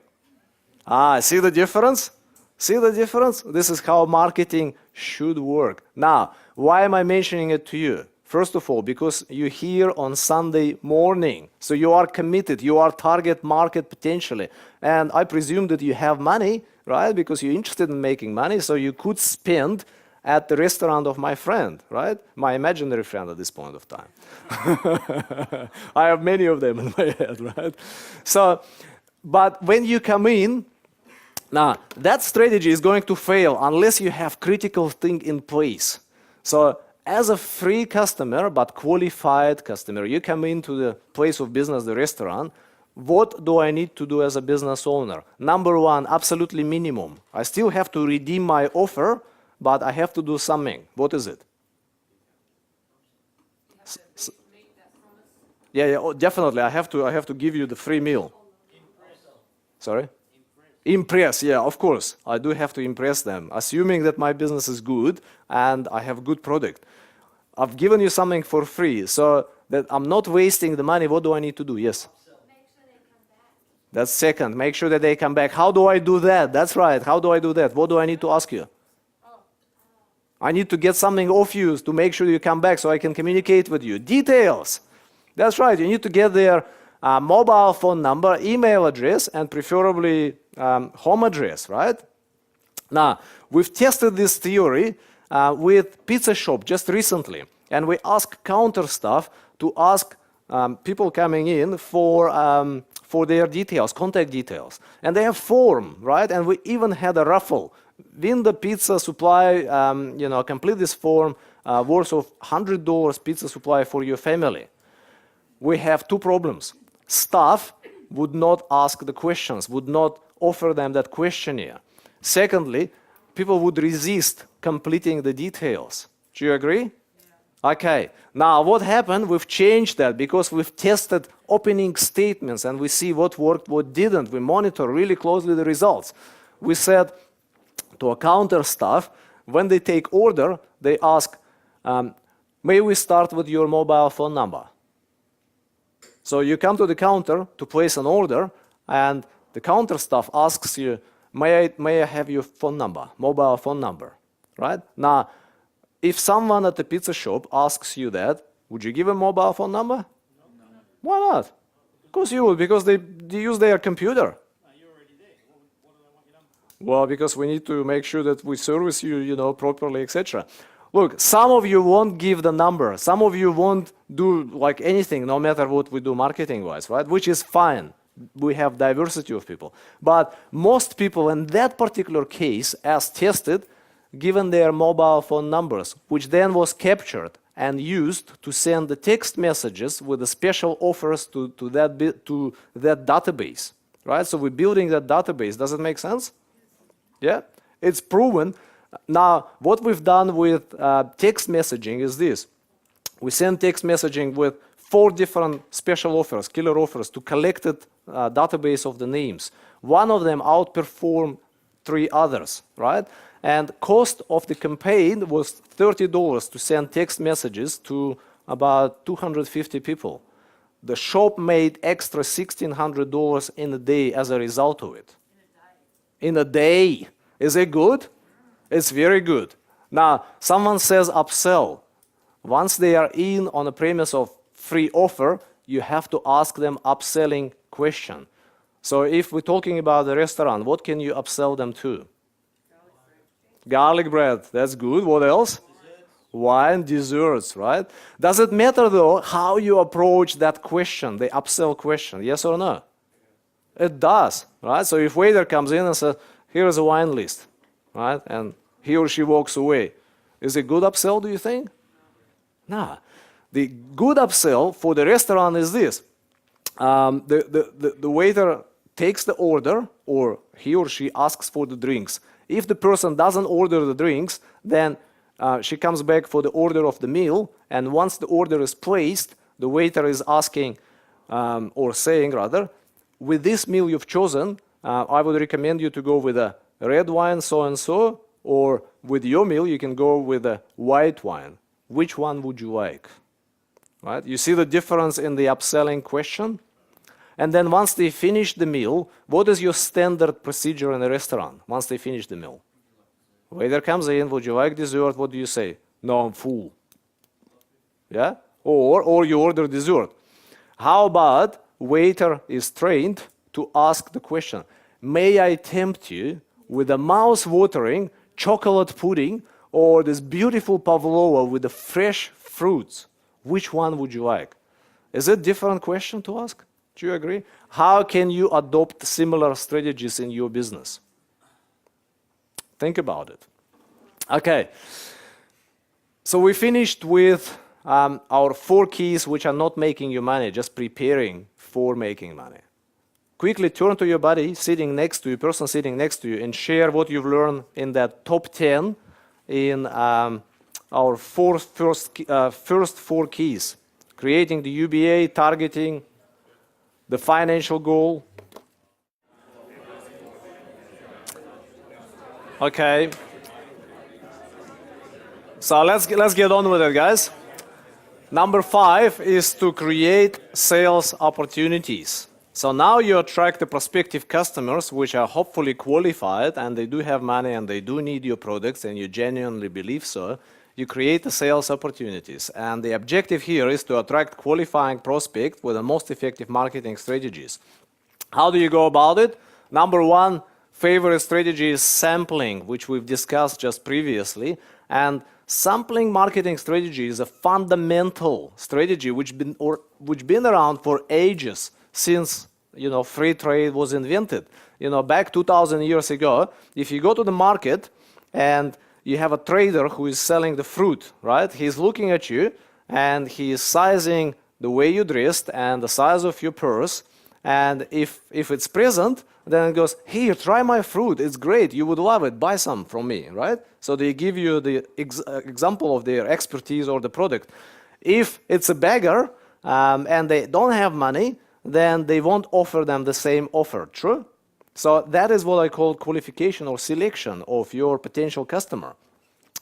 See the difference? See the difference? This is how marketing should work. Now, why am I mentioning it to you? First of all, because you're here on Sunday morning. So you are committed, you are target market potentially. And I presume that you have money, right? Because you're interested in making money, so you could spend at the restaurant of my friend, right? My imaginary friend at this point of time. I have many of them in my head, right? So, but when you come in, now that strategy is going to fail unless you have critical thing in place. So as a free customer, but qualified customer, you come into the place of business, the restaurant. What do I need to do as a business owner? Number 1, absolutely minimum. I still have to redeem my offer, but I have to do something. What is it? Yeah, oh, definitely. I have to give you the free meal. Sorry? Impress, yeah, of course. I do have to impress them, assuming that my business is good and I have good product. I've given you something for free, so that I'm not wasting the money. What do I need to do? Yes? Make sure they come back. That's second. Make sure that they come back. How do I do that? That's right. How do I do that? What do I need to ask you? I need to get something off you to make sure you come back so I can communicate with you. Details. That's right. You need to get their mobile phone number, email address, and preferably home address, right? Now, we've tested this theory with Pizza Shop just recently, and we asked counter staff to ask people coming in for their details, contact details. And they have form, right? And we even had a raffle. Win the pizza supply, complete this form worth of $100 pizza supply for your family. We have 2 problems. Staff would not ask the questions, would not offer them that questionnaire. Secondly, people would resist completing the details. Do you agree? Okay, now what happened? We've changed that because we've tested opening statements and we see what worked, what didn't. We monitor really closely the results. We said to our counter staff, when they take order, they ask, may we start with your mobile phone number? So you come to the counter to place an order and the counter staff asks you, may I have your phone number, mobile phone number, right? Now, if someone at the pizza shop asks you that, would you give a mobile phone number? No. Why not? Of course you would, because they use their computer. You're already there. What do they want your number? Well, because we need to make sure that we service you, properly, etc. Look, some of you won't give the number. Some of you won't do like anything, no matter what we do marketing-wise, right? Which is fine. We have diversity of people. But most people in that particular case, as tested, given their mobile phone numbers, which then was captured and used to send the text messages with the special offers to that database, right? So we're building that database. Does it make sense? Yeah, it's proven. Now, what we've done with text messaging is this. We send text messaging with 4 different special offers, killer offers, to collected database of the names. One of them outperformed 3 others, right? And cost of the campaign was $30 to send text messages to about 250 people. The shop made extra $1,600 in a day as a result of it. In a day. Is it good? It's very good. Now, someone says upsell. Once they are in on a premise of free offer, you have to ask them upselling question. So if we're talking about the restaurant, what can you upsell them to? Garlic bread, that's good. What else? Wine, desserts, right? Does it matter though how you approach that question, the upsell question, yes or no? It does, right? So if waiter comes in and says, here's a wine list, right? And he or she walks away. Is it good upsell, do you think? No. The good upsell for the restaurant is this. The waiter takes the order, or he or she asks for the drinks. If the person doesn't order the drinks, then she comes back for the order of the meal, and once the order is placed, the waiter is asking, or saying rather, with this meal you've chosen, I would recommend you to go with a red wine so-and-so, or with your meal you can go with a white wine. Which one would you like? Right? You see the difference in the upselling question? And then once they finish the meal, what is your standard procedure in a restaurant once they finish the meal? Waiter comes in, would you like dessert? What do you say? No, I'm full. Yeah? Or you order dessert. How about waiter is trained to ask the question, may I tempt you with a mouth-watering chocolate pudding or this beautiful pavlova with the fresh fruits? Which one would you like? Is it a different question to ask? Do you agree? How can you adopt similar strategies in your business? Think about it. Okay. So we finished with our 4 keys which are not making you money, just preparing for making money. Quickly turn to your buddy sitting next to you, person sitting next to you, and share what you've learned in that top 10 in our first 4 keys. Creating the UBA, targeting, the financial goal. Okay. So let's get on with it, guys. Number 5 is to create sales opportunities. So now you attract the prospective customers, which are hopefully qualified, and they do have money and they do need your products, and you genuinely believe so. You create the sales opportunities. And the objective here is to attract qualifying prospects with the most effective marketing strategies. How do you go about it? Number 1 favorite strategy is sampling, which we've discussed just previously. And sampling marketing strategy is a fundamental strategy which been around for ages, since free trade was invented. Back 2,000 years ago, if you go to the market and you have a trader who is selling the fruit, right? He's looking at you and he is sizing the way you dressed and the size of your purse. And if it's present, then it goes, here, try my fruit. It's great. You would love it. Buy some from me, right? So they give you the example of their expertise or the product. If it's a beggar and they don't have money, then they won't offer them the same offer, true? So that is what I call qualification or selection of your potential customer.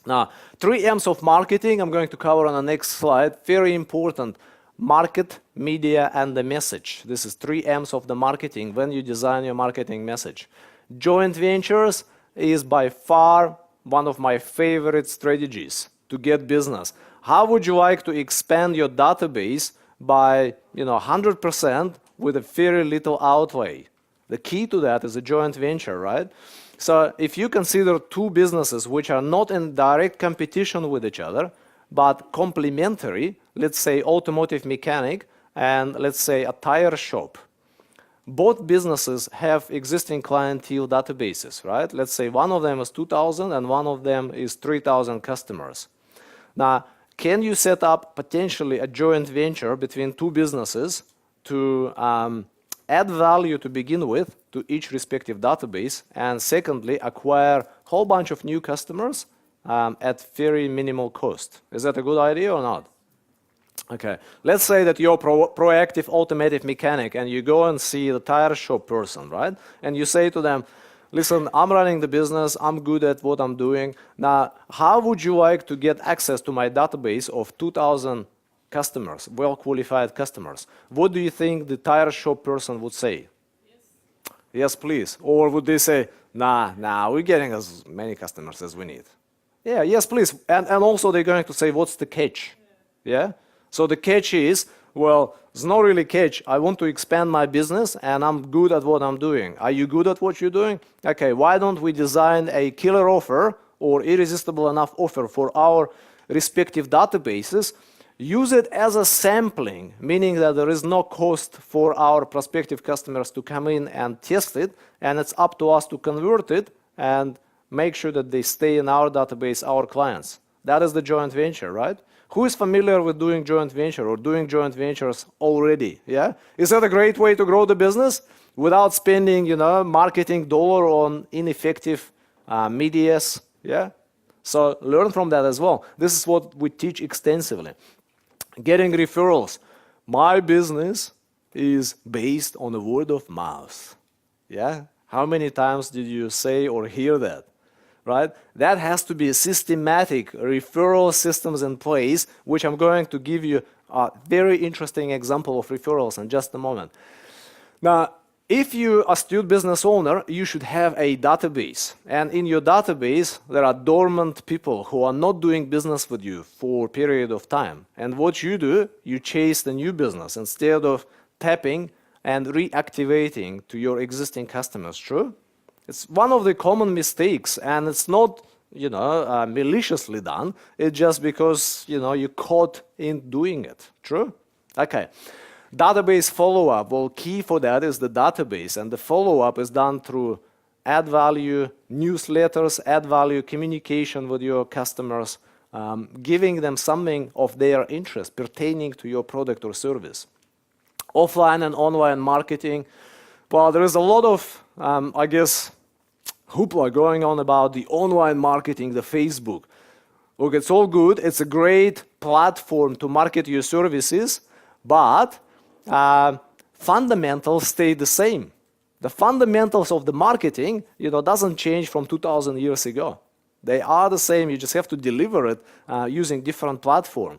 Now, 3 M's of marketing I'm going to cover on the next slide. Very important. Market, media, and the message. This is 3 M's of the marketing when you design your marketing message. Joint ventures is by far one of my favorite strategies to get business. How would you like to expand your database by 100% with a very little outlay? The key to that is a joint venture, right? So if you consider 2 businesses which are not in direct competition with each other, but complementary, let's say automotive mechanic and let's say a tire shop. Both businesses have existing clientele databases, right? Let's say one of them is 2,000 and one of them is 3,000 customers. Now, can you set up potentially a joint venture between 2 businesses to add value to begin with to each respective database, and secondly, acquire a whole bunch of new customers at very minimal cost? Is that a good idea or not? Okay, let's say that you're proactive automotive mechanic and you go and see the tire shop person, right? And you say to them, listen, I'm running the business, I'm good at what I'm doing. Now, how would you like to get access to my database of 2,000 customers, well-qualified customers? What do you think the tire shop person would say? Yes, please. Or would they say, nah, we're getting as many customers as we need? Yeah, yes, please. And also they're going to say, what's the catch? Yeah? So the catch is, well, it's not really catch. I want to expand my business and I'm good at what I'm doing. Are you good at what you're doing? Okay, why don't we design a killer offer or irresistible enough offer for our respective databases? Use it as a sampling, meaning that there is no cost for our prospective customers to come in and test it, and it's up to us to convert it and make sure that they stay in our database, our clients. That is the joint venture, right? Who is familiar with doing joint venture or doing joint ventures already? Yeah, is that a great way to grow the business without spending, marketing dollar on ineffective medias? Yeah, so learn from that as well. This is what we teach extensively. Getting referrals. My business is based on the word of mouth. Yeah, how many times did you say or hear that? Right? That has to be systematic referral systems in place, which I'm going to give you a very interesting example of referrals in just a moment. Now, if you're a astute business owner, you should have a database. And in your database, there are dormant people who are not doing business with you for a period of time. And what you do, you chase the new business instead of tapping and reactivating to your existing customers, true? It's one of the common mistakes, and it's not, maliciously done. It's just because, you're caught in doing it. True? Okay. Database follow-up. Well, key for that is the database, and the follow-up is done through add value newsletters, add value communication with your customers, giving them something of their interest pertaining to your product or service. Offline and online marketing. Well, there is a lot of, hoopla going on about the online marketing, the Facebook. Look, it's all good. It's a great platform to market your services, but fundamentals stay the same. The fundamentals of the marketing, doesn't change from 2,000 years ago. They are the same. You just have to deliver it using different platform.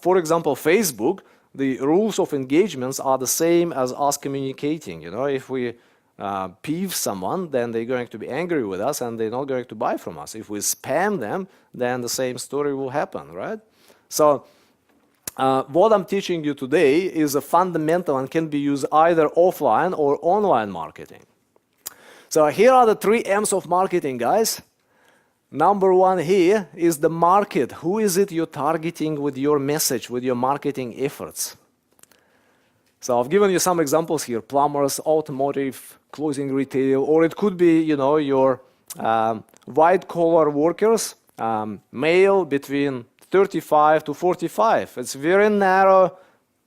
For example, Facebook, the rules of engagements are the same as us communicating. If we peeve someone, then they're going to be angry with us and they're not going to buy from us. If we spam them, then the same story will happen, right? So what I'm teaching you today is a fundamental and can be used either offline or online marketing. So here are the 3 M's of marketing, guys. Number 1 here is the market. Who is it you're targeting with your message, with your marketing efforts? So I've given you some examples here: plumbers, automotive, clothing retail, or it could be, your white-collar workers, male between 35 to 45. It's very narrow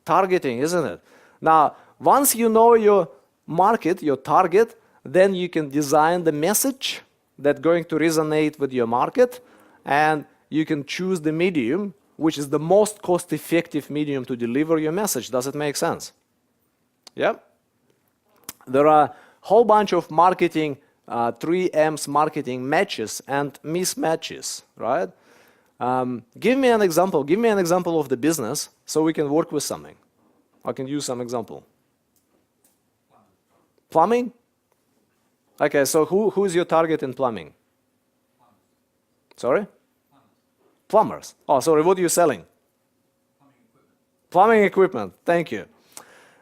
targeting, isn't it? Now, once you know your market, your target, then you can design the message that's going to resonate with your market, and you can choose the medium which is the most cost-effective medium to deliver your message. Does it make sense? Yeah? There are a whole bunch of marketing, 3Ms marketing matches and mismatches, right? Give me an example. Give me an example of the business so we can work with something. I can use some example. Plumbing? Okay, so who is your target in plumbing? Sorry? Plumbers. Oh, sorry, what are you selling? Plumbing equipment. Thank you.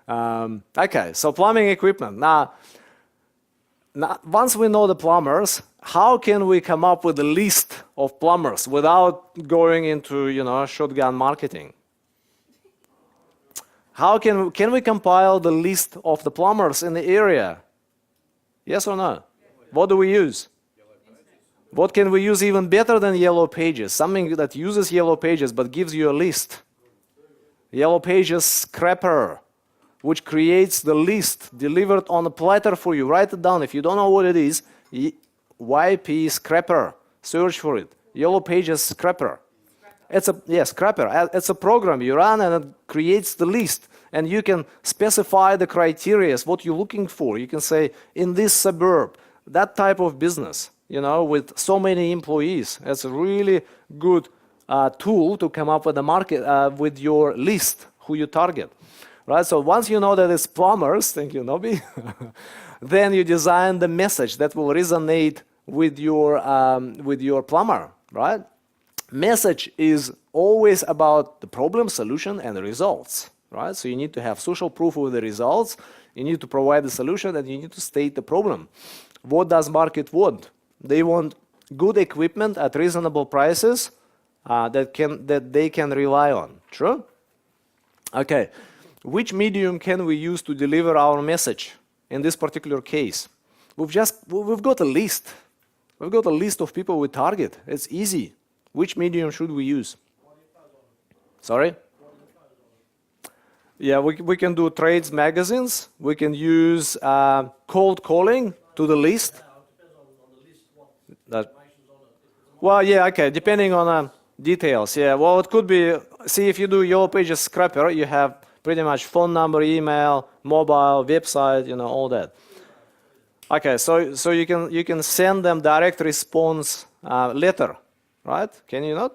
Okay, so plumbing equipment. Now, once we know the plumbers, how can we come up with a list of plumbers without going into, shotgun marketing? How can we compile the list of the plumbers in the area? Yes or no? What do we use? What can we use even better than Yellow Pages? Something that uses Yellow Pages but gives you a list. Yellow Pages Scrapper, which creates the list delivered on a platter for you. Write it down. If you don't know what it is, YP Scrapper. Search for it. Yellow Pages Scrapper. Scrapper. It's a program you run and it creates the list. And you can specify the criteria, what you're looking for. You can say, in this suburb, that type of business, with so many employees. It's a really good tool to come up with a market, with your list, who you target. Right? So once you know that it's plumbers, thank you, Nobby, then you design the message that will resonate with your plumber, right? Message is always about the problem, solution, and the results, right? So you need to have social proof of the results, you need to provide the solution, and you need to state the problem. What does market want? They want good equipment at reasonable prices that they can rely on. True? Okay. Which medium can we use to deliver our message in this particular case? We've got a list. We've got a list of people we target. It's easy. Which medium should we use? Sorry? Yeah, we can do trades magazines. We can use cold calling to the list. Well, yeah, okay, depending on details. Yeah, well, it could be, see, if you do Yellow Pages Scrapper, you have pretty much phone number, email, mobile, website, all that. Okay, so you can send them direct response letter, right? Can you not?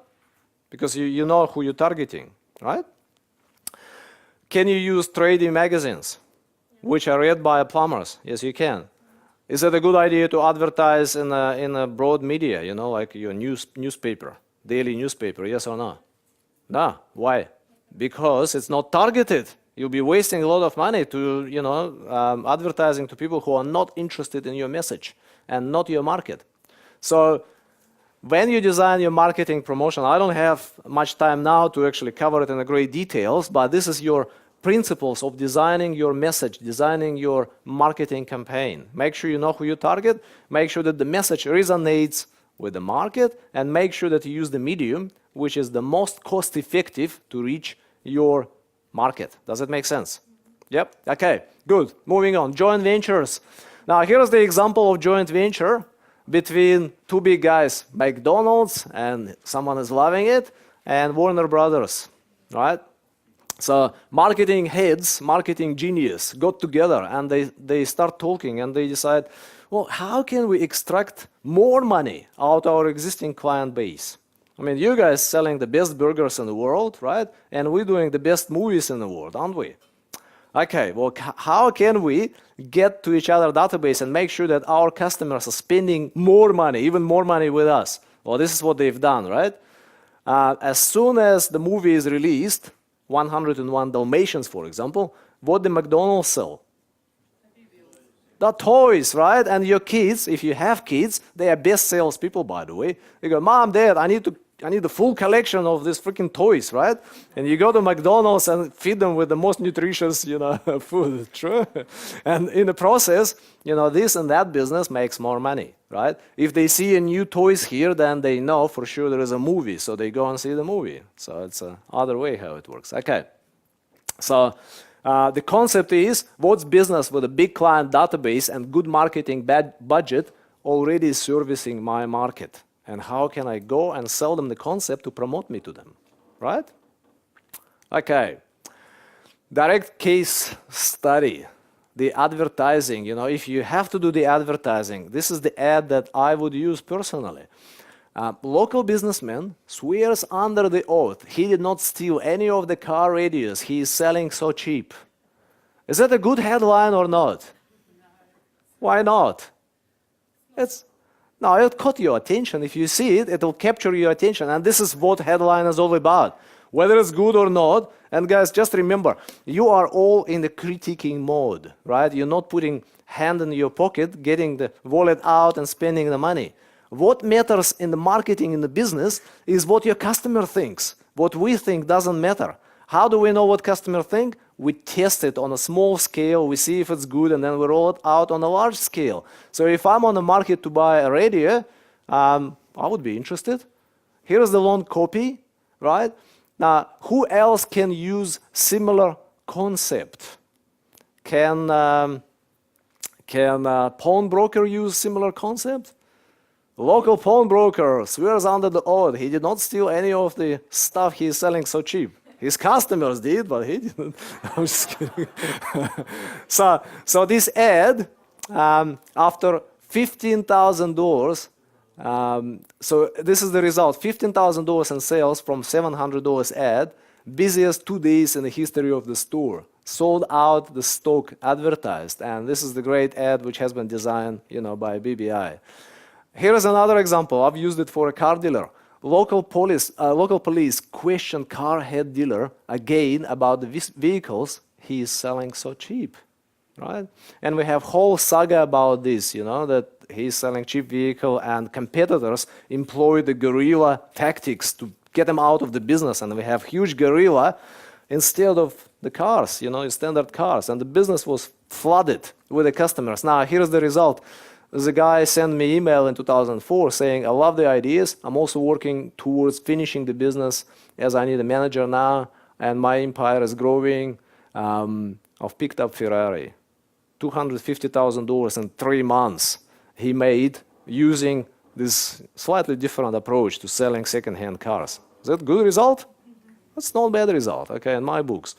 Because you know who you're targeting, right? Can you use trading magazines, which are read by plumbers? Yes, you can. Is it a good idea to advertise in a broad media, like your newspaper, daily newspaper, yes or no? No. Why? Because it's not targeted. You'll be wasting a lot of money to, advertising to people who are not interested in your message and not your market. So when you design your marketing promotion, I don't have much time now to actually cover it in great details, but this is your principles of designing your message, designing your marketing campaign. Make sure you know who you target, make sure that the message resonates with the market, and make sure that you use the medium which is the most cost-effective to reach your market. Does it make sense? Yep. Okay, good. Moving on. Joint ventures. Now, here's the example of joint venture between two big guys, McDonald's, and someone is loving it, and Warner Brothers, right? So marketing heads, marketing genius got together and they start talking and they decide, well, how can we extract more money out of our existing client base? I mean, you guys selling the best burgers in the world, right? And we're doing the best movies in the world, aren't we? Okay, well, how can we get to each other database and make sure that our customers are spending more money, even more money with us? Well, this is what they've done, right? As soon as the movie is released, 101 Dalmatians, for example, what the McDonald's sell? The toys, right? And your kids, if you have kids, they are best salespeople, by the way. They go, Mom, Dad, I need the full collection of these freaking toys, right? And you go to McDonald's and feed them with the most nutritious, food, true? And in the process, this and that business makes more money, right? If they see a new toys here, then they know for sure there is a movie, so they go and see the movie. So it's other way how it works. Okay. So The concept is, what's business with a big client database and good marketing budget already servicing my market? And how can I go and sell them the concept to promote me to them, right? Okay. Direct case study. The advertising, if you have to do the advertising, this is the ad that I would use personally. Local businessman swears under the oath he did not steal any of the car radios he is selling so cheap. Is that a good headline or not? Why not? Now, it caught your attention. If you see it, it will capture your attention. And this is what headline is all about. Whether it's good or not. And guys, just remember, you are all in the critiquing mode, right? You're not putting hand in your pocket, getting the wallet out and spending the money. What matters in the marketing, in the business, is what your customer thinks. What we think doesn't matter. How do we know what customer think? We test it on a small scale, we see if it's good, and then we roll it out on a large scale. So if I'm on the market to buy a radio, I would be interested. Here's the long copy, right? Now, who else can use similar concept? Can pawnbroker use similar concept? Local pawnbroker swears under the oath he did not steal any of the stuff he is selling so cheap. His customers did, but he didn't. I'm just kidding. So this ad, after $15,000, so this is the result, $15,000 in sales from $700 ad, busiest 2 days in the history of the store. Sold out the stock advertised, and this is the great ad which has been designed, by BBI. Here is another example. I've used it for a car dealer. Local police questioned car head dealer again about the vehicles he is selling so cheap, right? And we have whole saga about this, that he's selling cheap vehicle and competitors employ the guerrilla tactics to get them out of the business. And we have huge guerrilla instead of the cars, standard cars. And the business was flooded with the customers. Now, here's the result. The guy sent me email in 2004 saying, I love the ideas. I'm also working towards finishing the business as I need a manager now, and my empire is growing. I've picked up Ferrari. $250,000 in 3 months he made using this slightly different approach to selling second-hand cars. Is that a good result? That's not a bad result, okay, in my books.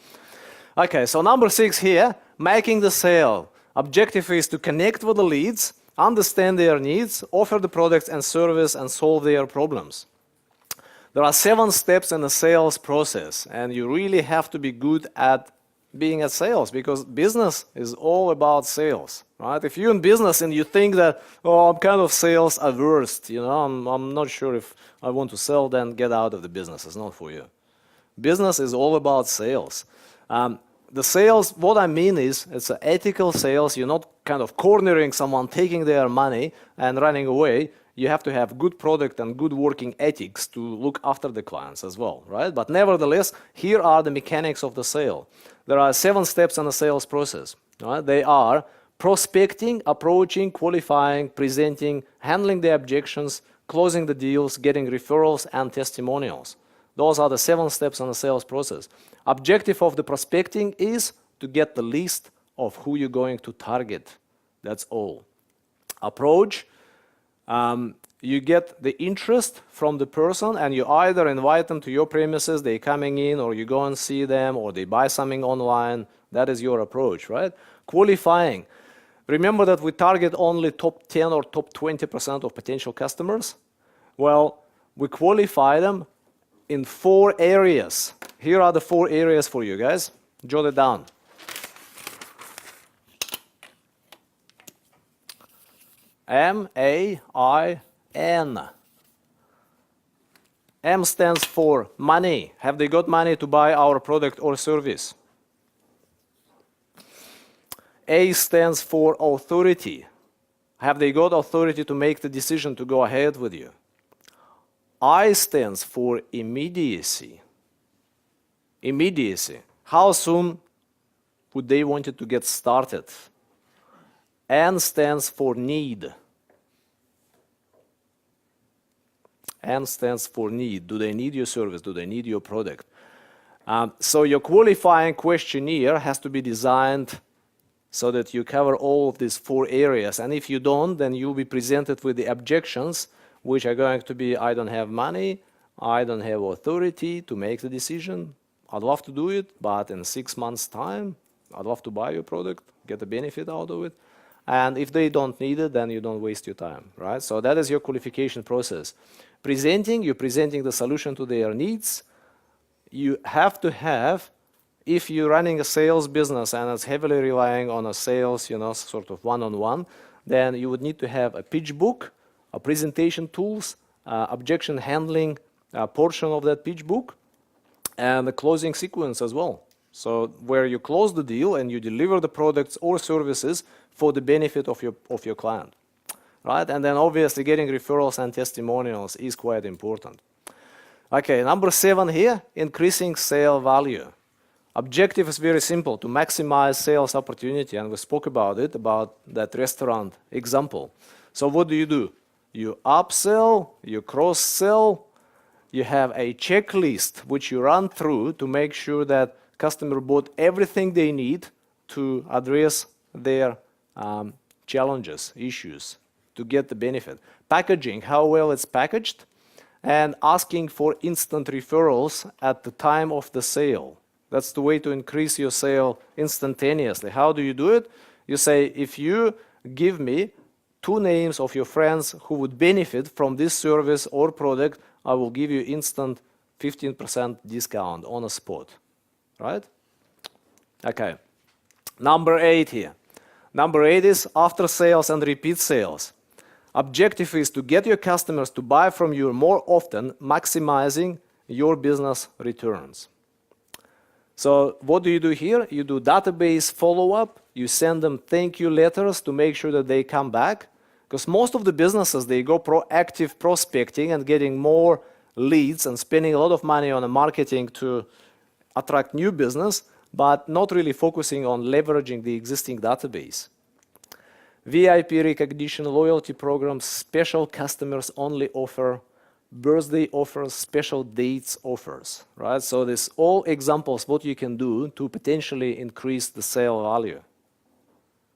Okay, so number 6 here, making the sale. Objective is to connect with the leads, understand their needs, offer the products and service, and solve their problems. There are 7 steps in the sales process, and you really have to be good at being at sales, because business is all about sales, right? If you're in business and you think that, I'm kind of sales averse, I'm not sure if I want to sell, then get out of the business. It's not for you. Business is all about sales. The sales, what I mean is, it's an ethical sales. You're not kind of cornering someone, taking their money and running away. You have to have good product and good working ethics to look after the clients as well, right? But nevertheless, here are the mechanics of the sale. There are 7 steps in the sales process, right? They are prospecting, approaching, qualifying, presenting, handling the objections, closing the deals, getting referrals and testimonials. Those are the 7 steps in the sales process. Objective of the prospecting is to get the list of who you're going to target. That's all. Approach, you get the interest from the person, and you either invite them to your premises, they're coming in, or you go and see them, or they buy something online. That is your approach, right? Qualifying. Remember that we target only top 10 or top 20% of potential customers? Well, we qualify them in 4 areas. Here are the 4 areas for you guys. Jot it down. M-A-I-N. M stands for money. Have they got money to buy our product or service? A stands for authority. Have they got authority to make the decision to go ahead with you? I stands for immediacy. Immediacy. How soon would they want it to get started? N stands for need. N stands for need. Do they need your service? Do they need your product? So your qualifying questionnaire has to be designed so that you cover all of these 4 areas. And if you don't, then you'll be presented with the objections, which are going to be, I don't have money, I don't have authority to make the decision. I'd love to do it, but in 6 months' time, I'd love to buy your product, get a benefit out of it. And if they don't need it, then you don't waste your time, right? So that is your qualification process. You're presenting the solution to their needs. You have to have, if you're running a sales business and it's heavily relying on a sales, sort of one-on-one, then you would need to have a pitch book, a presentation tools, objection handling portion of that pitch book, and the closing sequence as well. So where you close the deal and you deliver the products or services for the benefit of your client, right? And then obviously getting referrals and testimonials is quite important. Okay, number 7 here, increasing sale value. Objective is very simple, to maximize sales opportunity, and we spoke about it, about that restaurant example. So what do? You upsell, you cross-sell, you have a checklist which you run through to make sure that customer bought everything they need to address their challenges, issues, to get the benefit. Packaging, how well it's packaged, and asking for instant referrals at the time of the sale. That's the way to increase your sale instantaneously. How do you do it? You say, if you give me 2 names of your friends who would benefit from this service or product, I will give you instant 15% discount on a spot, right? Okay. Number 8 here. Number 8 is after sales and repeat sales. Objective is to get your customers to buy from you more often, maximizing your business returns. So what do you do here? You do database follow-up. You send them thank you letters to make sure that they come back. Because most of the businesses, they go proactive prospecting and getting more leads and spending a lot of money on the marketing to attract new business, but not really focusing on leveraging the existing database. VIP recognition, loyalty programs, special customers only offer, birthday offers, special dates offers, right? So this all examples what you can do to potentially increase the sale value.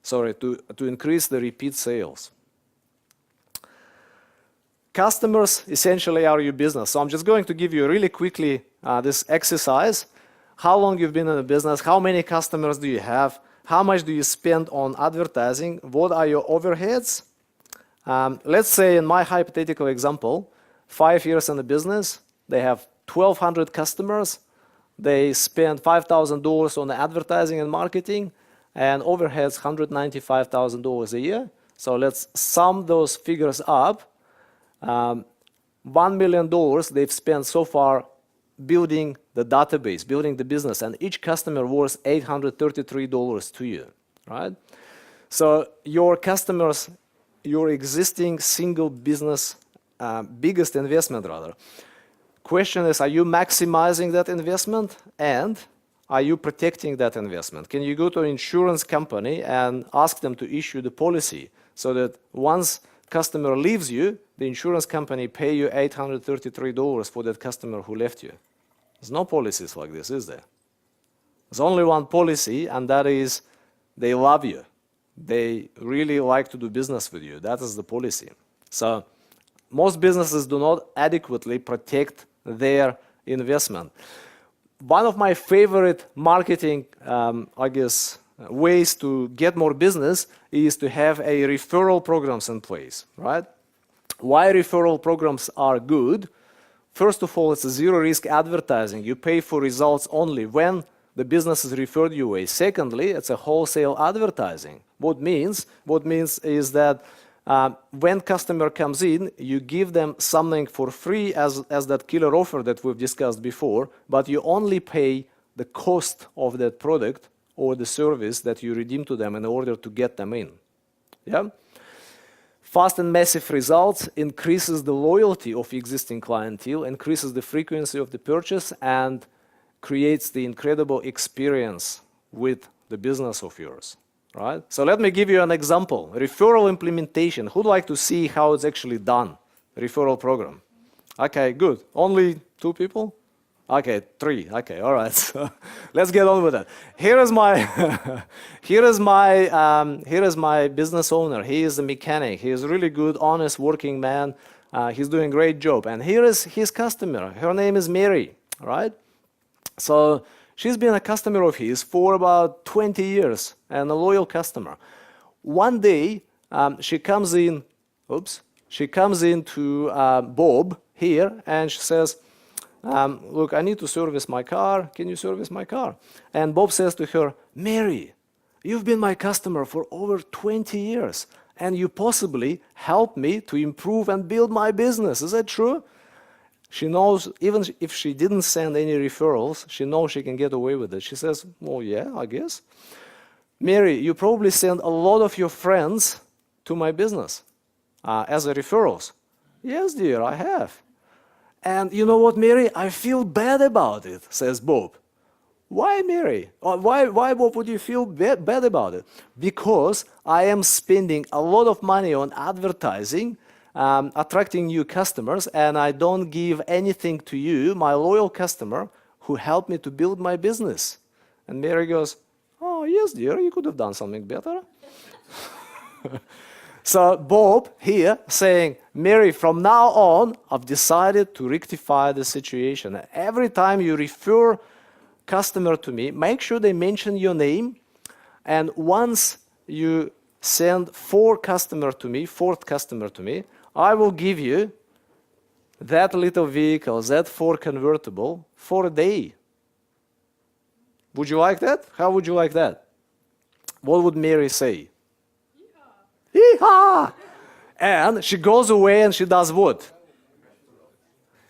Sorry, to increase the repeat sales. Customers essentially are your business. So I'm just going to give you really quickly this exercise. How long you've been in the business, how many customers do you have, how much do you spend on advertising, what are your overheads? Let's say in my hypothetical example, 5 years in the business, they have 1,200 customers, they spend $5,000 on advertising and marketing, and overheads $195,000 a year. So let's sum those figures up. $1 million they've spent so far building the database, building the business, and each customer worth $833 to you, right? So your customers, your existing single business, biggest investment rather. Question is, are you maximizing that investment and are you protecting that investment? Can you go to an insurance company and ask them to issue the policy so that once customer leaves you, the insurance company pay you $833 for that customer who left you? There's no policies like this, is there? There's only one policy, and that is they love you. They really like to do business with you. That is the policy. So most businesses do not adequately protect their investment. One of my favorite marketing, ways to get more business is to have a referral programs in place, right? Why referral programs are good? First of all, it's a zero-risk advertising. You pay for results only when the business is referred your way. Secondly, it's a wholesale advertising. What means is that when customer comes in, you give them something for free as that killer offer that we've discussed before, but you only pay the cost of that product or the service that you redeem to them in order to get them in. Yeah? Fast and massive results increases the loyalty of existing clientele, increases the frequency of the purchase, and creates the incredible experience with the business of yours, right? So let me give you an example. Referral implementation. Who'd like to see how it's actually done? Referral program. Okay, good. Only 2 people? Okay, 3. Okay, all right. So let's get on with it. Here is my, here is my business owner. He is a mechanic. He is a really good, honest, working man. He's doing a great job. And here is his customer. Her name is Mary, all right? So she's been a customer of his for about 20 years and a loyal customer. One day, she comes in to Bob here and she says, look, I need to service my car. Can you service my car? And Bob says to her, Mary, you've been my customer for over 20 years and you possibly helped me to improve and build my business. Is that true? She knows, even if she didn't send any referrals, she knows she can get away with it. She says, well, yeah, I guess. Mary, you probably send a lot of your friends to my business as a referrals. Yes, dear, I have. And you know what, Mary? I feel bad about it, says Bob. Why, Mary? Why, Bob, would you feel bad about it? Because I am spending a lot of money on advertising, attracting new customers, and I don't give anything to you, my loyal customer, who helped me to build my business. And Mary goes, oh, yes, dear, you could have done something better. So Bob here saying, Mary, from now on, I've decided to rectify the situation. Every time you refer customer to me, make sure they mention your name. And once you send fourth customer to me, I will give you that little vehicle, that Ford convertible, for a day. Would you like that? How would you like that? What would Mary say? Yeehaw! And she goes away and she does what?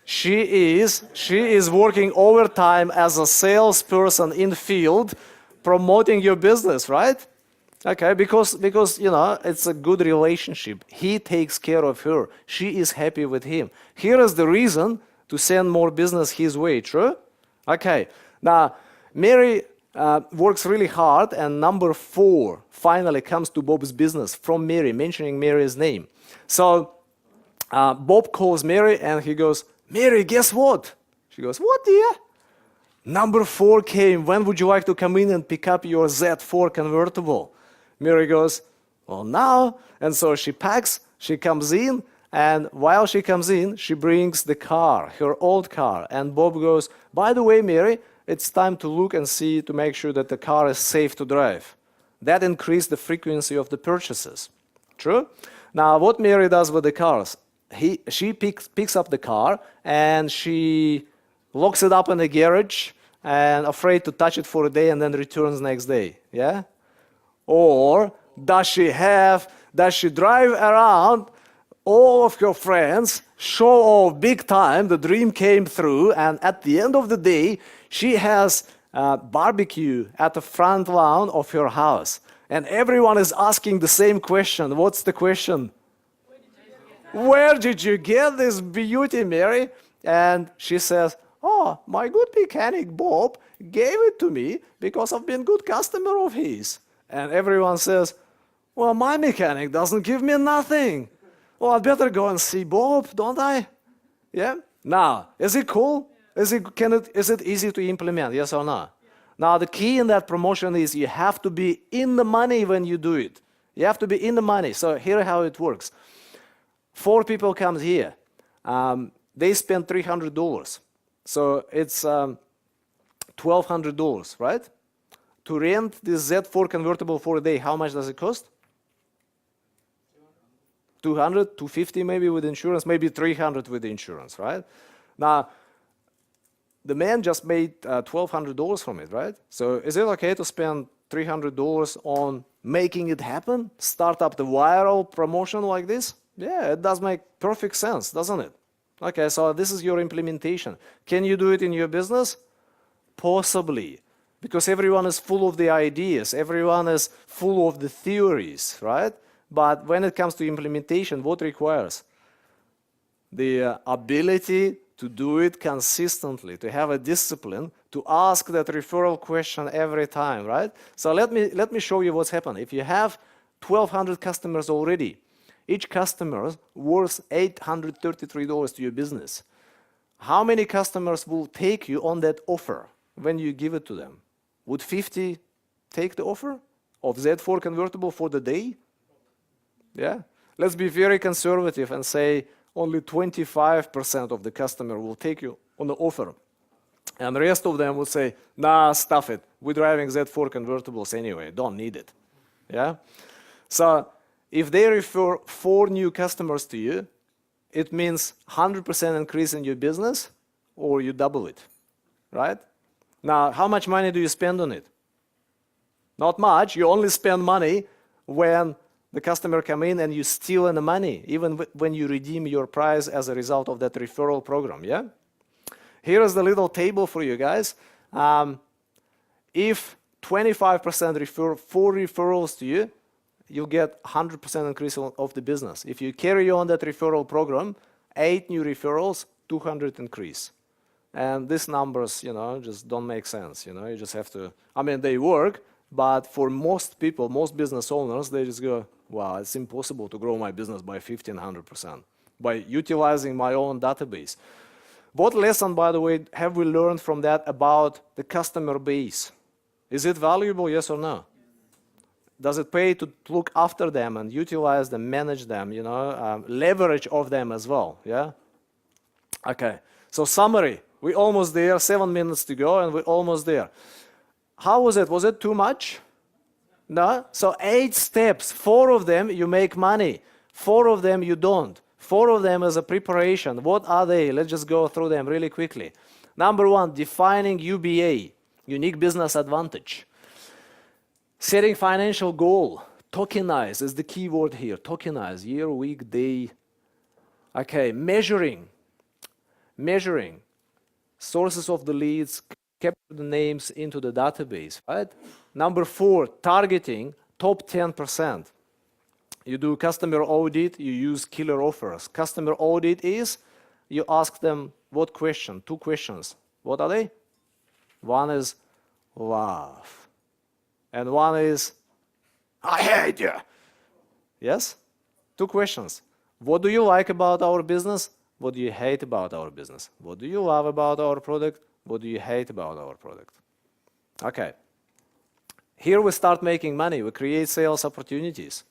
She is working overtime as a salesperson in field, promoting your business, right? Okay, because you know it's a good relationship. He takes care of her. She is happy with him. Here is the reason to send more business his way. True? Okay. Now, Mary works really hard, and number 4 finally comes to Bob's business from Mary, mentioning Mary's name. So Bob calls Mary and he goes, Mary, guess what? She goes, what, dear? Number 4 came. When would you like to come in and pick up your Z4 convertible? Mary goes, well, now. And so she packs, she comes in, and while she comes in, she brings the car, her old car. And Bob goes, by the way, Mary, it's time to look and see to make sure that the car is safe to drive. That increased the frequency of the purchases. True? Now, what Mary does with the cars, she picks up the car and she locks it up in the garage and afraid to touch it for a day and then returns next day. Yeah? Or does she drive around all of her friends, show off big time, the dream came through, and at the end of the day, she has barbecue at the front lawn of her house. And everyone is asking the same question. What's the question? Where did you get this beauty, Mary? And she says, oh, my good mechanic Bob gave it to me because I've been a good customer of his. And everyone says, well, my mechanic doesn't give me nothing. Well, I'd better go and see Bob, don't I? Yeah? Now, is it cool? Is it easy to implement, yes or no? Now, the key in that promotion is you have to be in the money when you do it. You have to be in the money. So here how it works. 4 people come here. They spend $300. So it's $1,200, right? To rent this Z4 convertible for a day, how much does it cost? 200, 250 maybe with insurance, maybe 300 with insurance, right? Now, the man just made $1,200 from it, right? So is it okay to spend $300 on making it happen? Start up the viral promotion like this? Yeah, it does make perfect sense, doesn't it? Okay, so this is your implementation. Can you do it in your business? Possibly, because everyone is full of the ideas, everyone is full of the theories, right? But when it comes to implementation, what requires? The ability to do it consistently, to have a discipline, to ask that referral question every time, right? So let me show you what's happened. If you have 1,200 customers already, each customer worth $833 to your business. how many customers will take you on that offer when you give it to them? Would 50 take the offer of Z4 convertible for the day? Yeah. Let's be very conservative and say only 25% of the customer will take you on the offer. And the rest of them will say, nah, stuff it. We're driving Z4 convertibles anyway. Don't need it. Yeah. So if they refer 4 new customers to you, it means 100% increase in your business, or you double it, right? Now, how much money do you spend on it? Not much. You only spend money when the customer come in and you steal the money, even when you redeem your prize as a result of that referral program, yeah? Here is the little table for you guys. If 25% refer 4 referrals to you, you'll get 100% increase of the business. If you carry on that referral program, 8 new referrals, 200 increase. And these numbers, you know, just don't make sense. You know, you just have to, I mean, they work, but for most people, most business owners, they just go, wow, it's impossible to grow my business by 1,500% by utilizing my own database. What lesson, by the way, have we learned from that about the customer base? Is it valuable, yes or no? Does it pay to look after them and utilize them, manage them, you know, leverage of them as well, yeah? Okay, so summary, we're almost there, 7 minutes to go, and we're almost there. How was it? Was it too much? No? So 8 steps, 4 of them you make money, 4 of them you don't. 4 of them as a preparation. What are they? Let's just go through them really quickly. Number 1, defining UBA, unique business advantage. Setting financial goal, tokenize is the key word here. Tokenize, year, week, day. Okay, measuring sources of the leads, capture the names into the database, right? Number 4, targeting top 10%. You do customer audit, you use killer offers. Customer audit is, you ask them what question? 2 questions. What are they? One is love. And one is, I hate you. Yes? 2 questions. What do you like about our business? What do you hate about our business? What do you love about our product? What do you hate about our product? Okay. Here we start making money. We create sales opportunities.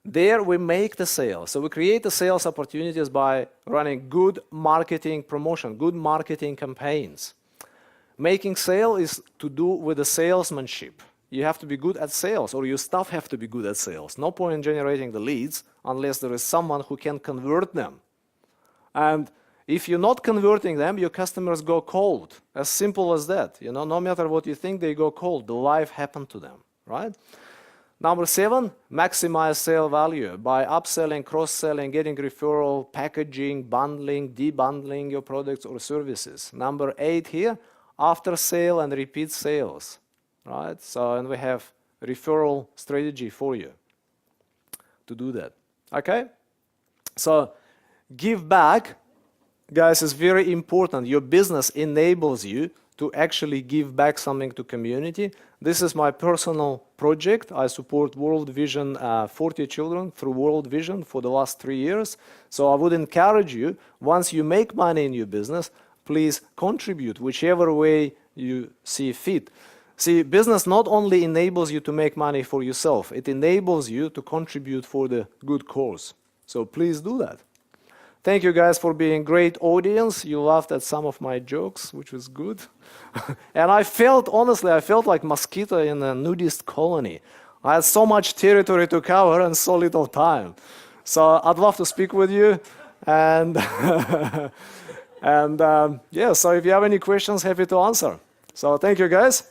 There we make the sale. So we create the sales opportunities by running good marketing promotion, good marketing campaigns. Making sale is to do with the salesmanship. You have to be good at sales, or your staff have to be good at sales. No point in generating the leads unless there is someone who can convert them. And if you're not converting them, your customers go cold. As simple as that. You know, no matter what you think, they go cold. The life happened to them, right? Number 7, maximize sale value by upselling, cross-selling, getting referral, packaging, bundling, debundling your products or services. Number 8 here, after sale and repeat sales, right? So, and we have referral strategy for you to do that. Okay? So, give back, guys, is very important. Your business enables you to actually give back something to community. This is my personal project. I support World Vision 40 children through World Vision for the last 3 years. So I would encourage you, once you make money in your business, please contribute whichever way you see fit. See, business not only enables you to make money for yourself, it enables you to contribute for the good cause. So please do that. Thank you guys for being a great audience. You laughed at some of my jokes, which was good. And I felt, honestly, I felt like mosquito in a nudist colony. I had so much territory to cover and so little time. So I'd love to speak with you. And, yeah, so if you have any questions, happy to answer. So thank you guys.